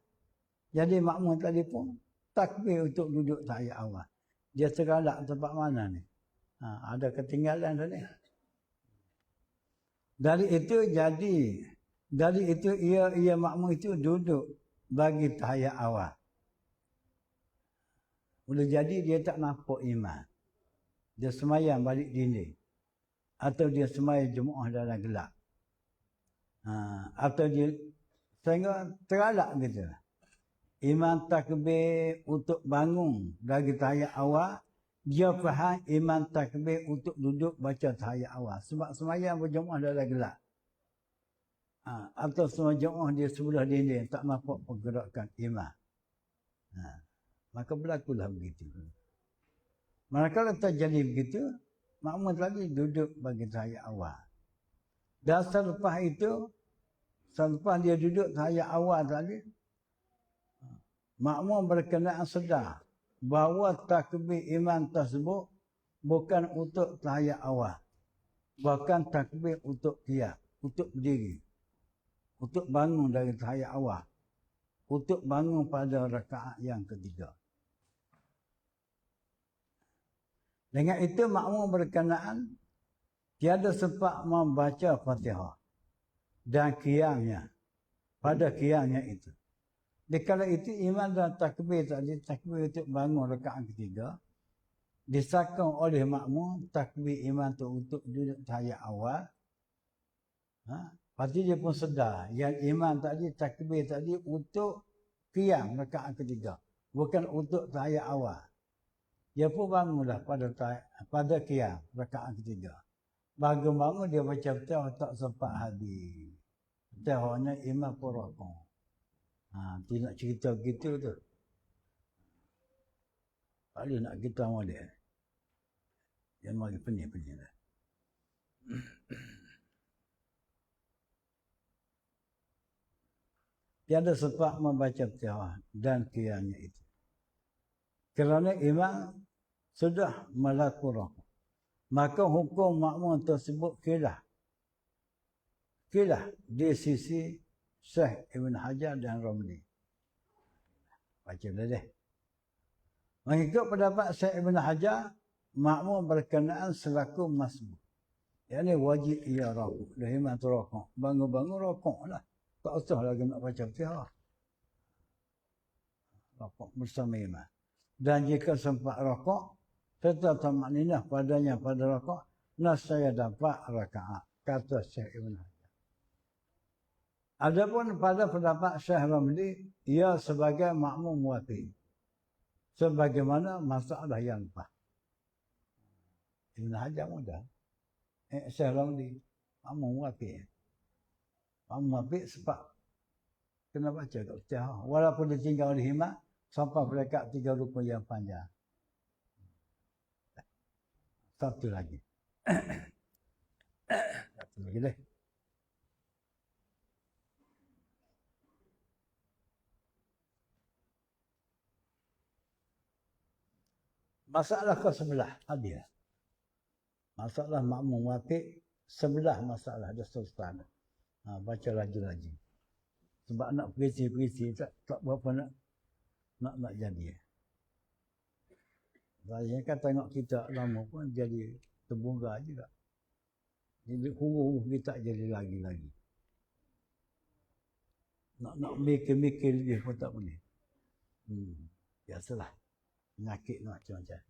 Jadi makmum tadi pun takbir untuk duduk tahiyat awal. Dia tergalak tempat mana ni? Ada ketinggalan tadi. Dari itu ia makmum itu duduk bagi tahiyat awal. Boleh jadi dia tak nampak imam. Dia semayang balik dinding. Atau dia semayang Jumaat dalam gelap. Atau dia sehingga tergalak gitu. Imam takbir untuk bangun dari tahiyat awal. Dia faham imam takbir untuk duduk baca tahiyat awal. Sebab semayang berjemaah dalam gelap. Atau semua jemaah dia sebelah dinding. Tak nampak pergerakan imam. Maka berlakulah begitu. Manakala terjadi begitu, makmum tadi duduk bagi tahiyat awal. Dan selepas dia duduk tahiyat awal tadi, makmum berkenaan sedar bahawa takbir imam tersebut bukan untuk tahiyat awal. Bahkan takbir untuk qiyam, untuk berdiri. Untuk bangun dari tahiyat awal. Untuk bangun pada rakaat yang ketiga. Dengan itu makmum berkenaan tiada sempat membaca Fatihah dan qiyamnya. Pada qiyamnya itu. Di kala itu imam dan takbir tadi, takbir untuk bangun rakaat ketiga, disakong oleh makmum takbir imam itu untuk duduk tahiyat awal. Pasti dia pun sedar yang imam tadi takbir tadi untuk qiyam rakaat ketiga, bukan untuk tahiyat awal. Dia pun bangunlah pada qiyam rakaat ketiga. Bangun dia baca Fatihah tak sempat habis. Fatihahnya imam pun rukuk. Dia nak cerita gitu tu. Paling nak kita model. Dia mari pening-pening lah. Tiada sempat membaca Fatihah dan qiyamnya itu. Kerana imam sudah melakukan rukuk. Maka hukum makmum tersebut khilaf. Khilaf di sisi Syekh Ibn Hajar dan Ramli. Baca dulu deh. Mengikut pendapat Syekh Ibn Hajar, makmum berkenaan selaku masbuk. Yang ini wajib ia rukuk. Dah imam tu rukuk. Bangun-bangun rukuk lah. Tak usah lagi nak baca Fatihah. Rukuk bersama imam. Dan jika sempat rukuk, serta tamakninah padanya pada rukuk, nascaya dapat rakaat kata Syekh Ibn Hajar. Adapun pada pendapat Syekh Ramli, ia sebagai makmum muwafiq. Sebagaimana masalah yang lepas. Ibn Hajar mudah. Syekh Ramli, makmum muwafiq. Makmum muwafiq sebab kena baca kat Fatihah. Walaupun ditinggal oleh imam, sampai perekat 3 rukun yang panjang. Satu lagi. Satu lagi deh. Masalah ke-11 hadir. Masalah makmum muwafiq 11 masalah ada sultan. Baca lagi-lagi. Sebab nak perisi-perisi tak berapa nak jadi. Saya kan tengok kita lama pun jadi terbongkar juga. Jadi huruf kita jadi lagi-lagi. Nak mikir-mikir lebih pun tak boleh. Biasalah. Penyakit macam-macam.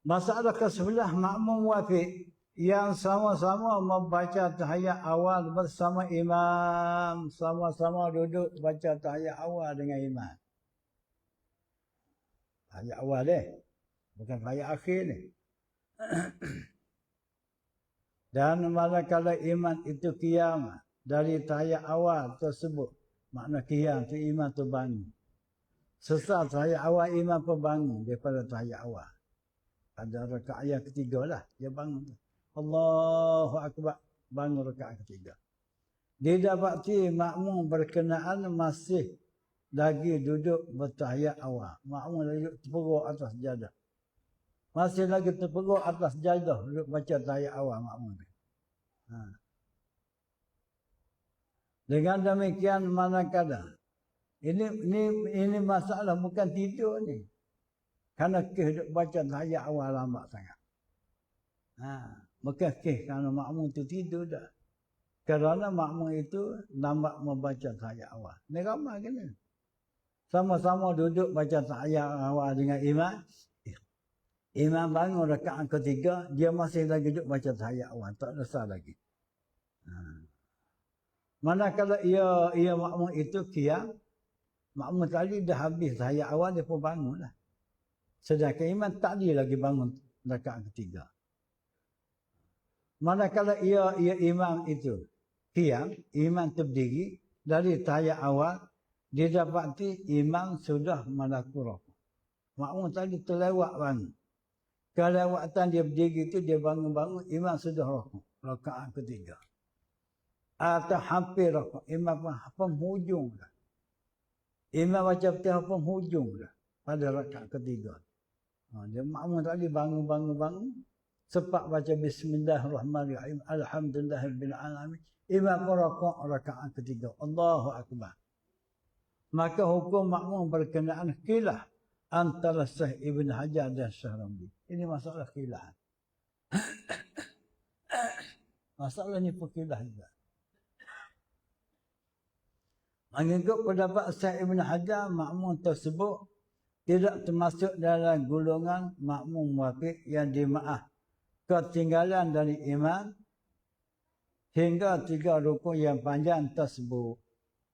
Masalah ke-11 makmum muwafiq yang sama-sama membaca tahiyat awal bersama imam. Sama-sama duduk baca tahiyat awal dengan imam. Tahiyat awal deh. Bukan tahiyat akhir ni. Dan manakala imam itu qiyam dari tahiyat awal tersebut. Makna qiyam tu imam tu bangun. Sesat tahiyat awal imam pun bangun daripada tahiyat awal. Ada rakaat yang ketiga lah. Dia bangun. Allahu Akbar. Bangun rakaat ketiga. Didapati makmum berkenaan masih lagi duduk bertahiyat awal. Makmum lagi terperuk atas jadah. Masih lagi terperuk atas jadah. Duduk baca tahiyat awal makmum. Dengan demikian manakala. Ini masalah bukan tidur ni. Kerana duduk baca tahiyat awal lambat sangat. Bukan kerana makmum itu tidur dah. Kerana makmum itu lambat membaca tahiyat awal. Ini ramai kena. Sama-sama duduk baca tahiyat awal dengan imam. Imam bangun rakaat ketiga, dia masih lagi duduk baca tahiyat awal. Tak selesai lagi. Manakala ia makmum itu qiyam, makmum tadi dah habis tahiyat awal, dia pun bangun lah. Sedangkan imam tak dia lagi bangun rakaat ketiga. Manakala ia imam itu qiyam, imam terdiri dari tahiyat awal, didapati imam sudah melakukan rukuk. Makmum tadi terlewat bangun. Kelewatan dia berdiri itu, dia bangun-bangun, imam sudah rukuk. Rakaat ketiga. Atau hampir rukuk. Imam pun penghujung dah. Imam baca Fatihah penghujung dah. Pada rakaat ketiga. Dia makmum tadi bangun. Sepak baca Bismillahirrahmanirrahim. Alhamdulillahirabbil alamin. Imam pun rukuk rakaat ketiga. Allahu Akbar. Maka hukum makmum berkenaan khilaf antara Syekh Ibn Hajar dan Syekh Ramli. Ini masalah khilaf. Masalah ni pun khilaf juga. Mengikut pendapat Syekh Ibn Hajar, makmum tersebut tidak termasuk dalam golongan makmum muwafiq yang dimaaf ketinggalan dari imam hingga 3 rukun yang panjang tersebut.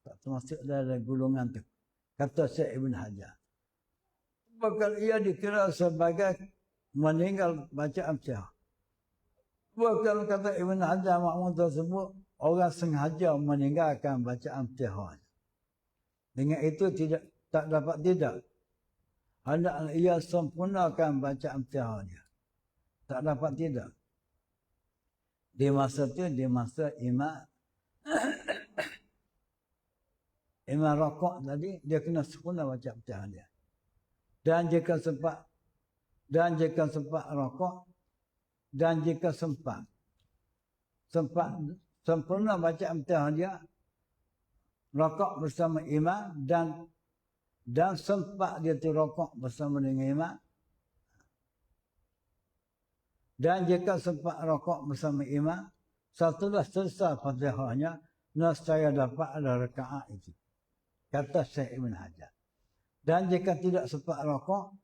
Tak termasuk dalam golongan itu. Kata Syekh Ibn Hajar. Bahkan ia dikira sebagai meninggal bacaan Fatihah. Bahkan kata Ibn Hajar makmum tersebut, orang sengaja meninggalkan bacaan Fatihah. Dengan itu tak dapat tidak. Hendaklah ia sempurnakan bacaan Fatihah dia. Tak dapat tidak. Di masa itu, di masa imam rokok tadi, dia kena sempurna baca Fatihah dia. Dan jika sempat rokok, dan jika sempat sempurna baca Fatihah dia, rokok bersama imam dan sempat dia rokok bersama dengan imam. Dan jika sempat rokok bersama imam, setelah selesai Fatihahnya, nescaya dapat ada rakaat itu. Kata Syekh Ibn Hajar. Dan jika tidak sempat rokok,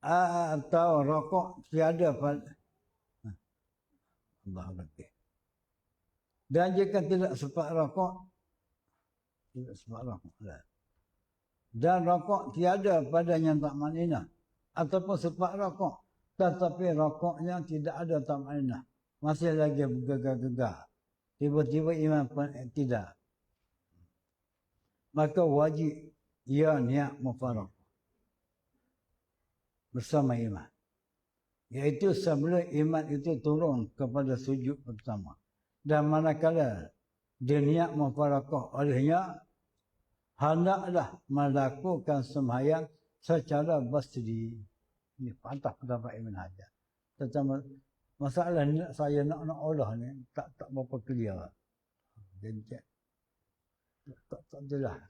atau rokok tiada pada Allah lebih. Dan jika tidak sempat rokok, tidak sempat rokok. Dan rokok tiada padanya tamanina. Ataupun sempat rokok, tetapi rokoknya tidak ada tamanina. Masih lagi bergegar-gegar. Tiba-tiba iman pun tidak. Maka wajib ia niat mufaraqah bersama iman. Iaitu sebelum iman itu turun kepada sujud pertama. Dan manakala dia niat mufaraqah olehnya, hendaklah melakukan sembahyang secara bersendiri. Ini patah pendapat Ibn Hajar. Tentang masalah ni saya nak Allah ni tak berapa clear. Jadi tak jelas.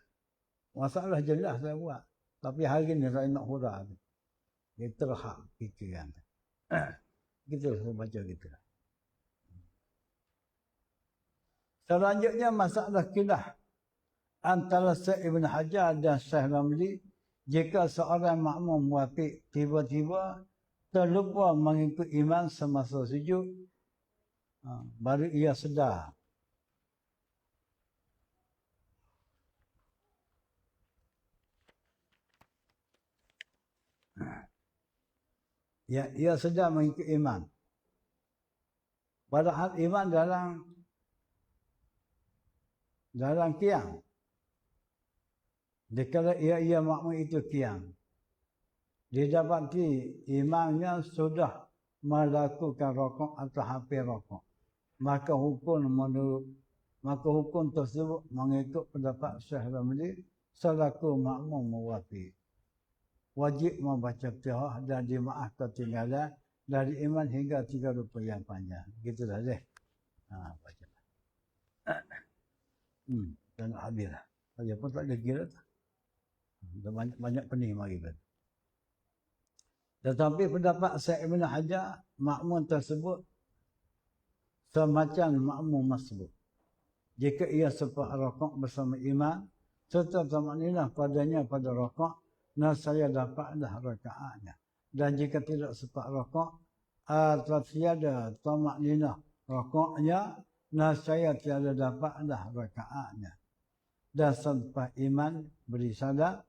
Masalah jelas saya buat. Tapi hari ni saya nak hurah. Dia terhak fikiran. Gitu saya baca gitu. Selanjutnya masalah khilaf antara Syekh Ibn Hajar dan Syekh Ramli. Jika seorang makmum muwafiq tiba-tiba terlupa mengikut imam semasa sujud, baru ia sedar. Ya, ia sedar mengikut imam. Padahal imam dalam qiyam. Dikala ia makmum itu qiyam, didapati imamnya sudah melakukan rokok atau hampir rokok, maka hukum tersebut mengikut pendapat Syekh Ramli selaku makmum muwafiq. Wajib membaca Fatihah dan dimaafkan ketinggalan dari iman hingga 3 rukun yang panjang. Gitulah deh. Baca. Dan habislah. Saya pun tak ada kira. Banyak pening mari kan. Tetapi pendapat Syekh Ibn Hajar, makmum tersebut semacam makmum masbuk. Jika ia sempat rokok bersama imam, serta tamakninah padanya pada rokok, saya dapatlah rakaatnya. Dan jika tidak sempat rokok, atau tiada tamakninah rokoknya, saya tiada dapatlah rakaatnya. Dan sampai iman beri salam,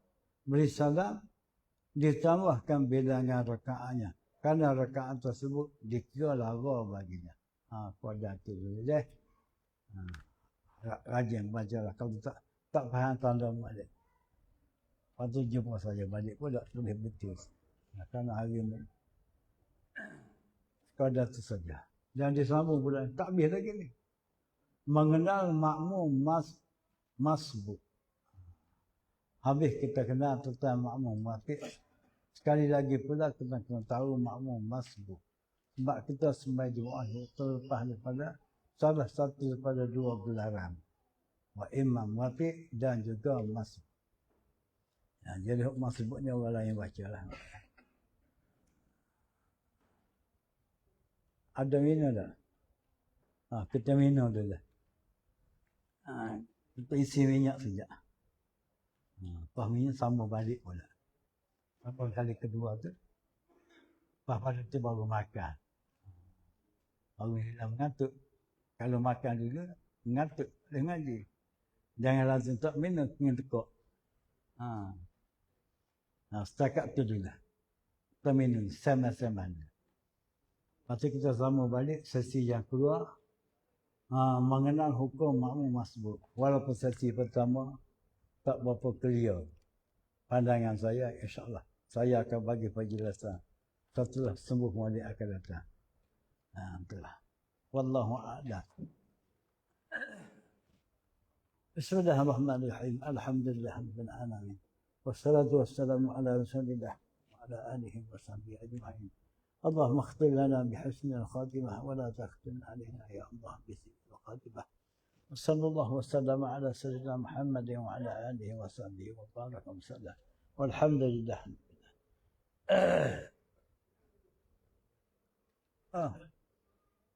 ditambahkan bilangan rakaatnya. Karena rakaat tersebut dikira lara baginya. Pada itu dulu deh. Rajin bacalah. Kalau tak faham tanda balik. Lepas tu jumpa saja balik pun tak boleh betul. Karena hari ini sekadar itu saja. Dan disambung pula. Tak habis lagi ni. Mengenal makmum masbuk. Habis kita kenal tentang makmum muwafiq. Sekali lagi pula kita kena tahu makmum masbuk. Sebab kita sembahyang Jumaat terlepas daripada salah satu daripada 2 gelaran. Imam muwafiq dan juga masbuk. Jadi masbuknya orang lain baca lah. Ada minum tak? Kita minum dulu. Kita isi minyak sekejap. Lepas minyak sama balik pula. Apa kali kedua tu, lepas pada tu baru makan. Baru hilang mengantuk. Kalau makan juga, mengantuk. Boleh ngaji. Jangan langsung tak minum, kena tekuk. Setakat tu dulu. Kita minum, sama-sama. Lepas tu kita sama balik, sesi yang keluar. Mengenal hukum makmum masbuk. Walaupun sesi pertama, tak berapa clear pandangan saya, insyaAllah saya akan bagi penjelasan setelah sembuh malik akan datang. Itulah. Wallahu a'lam. Bismillahirrahmanirrahim. Alhamdulillahirabbil alamin. Wassalatu wassalamu ala Rasulillah wa ala alihi wa sahbihi ajma'in. اللهم اختم لنا بحسن الخاتمة ولا تختم علينا يا الله بسوء الخاتمة. وصلى الله وسلم على سيدنا محمد وعلى آله وصحبه وبارك وسلم والحمد لله.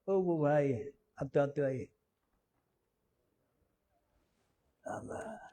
Oh, baik. Hati-hati. Allah.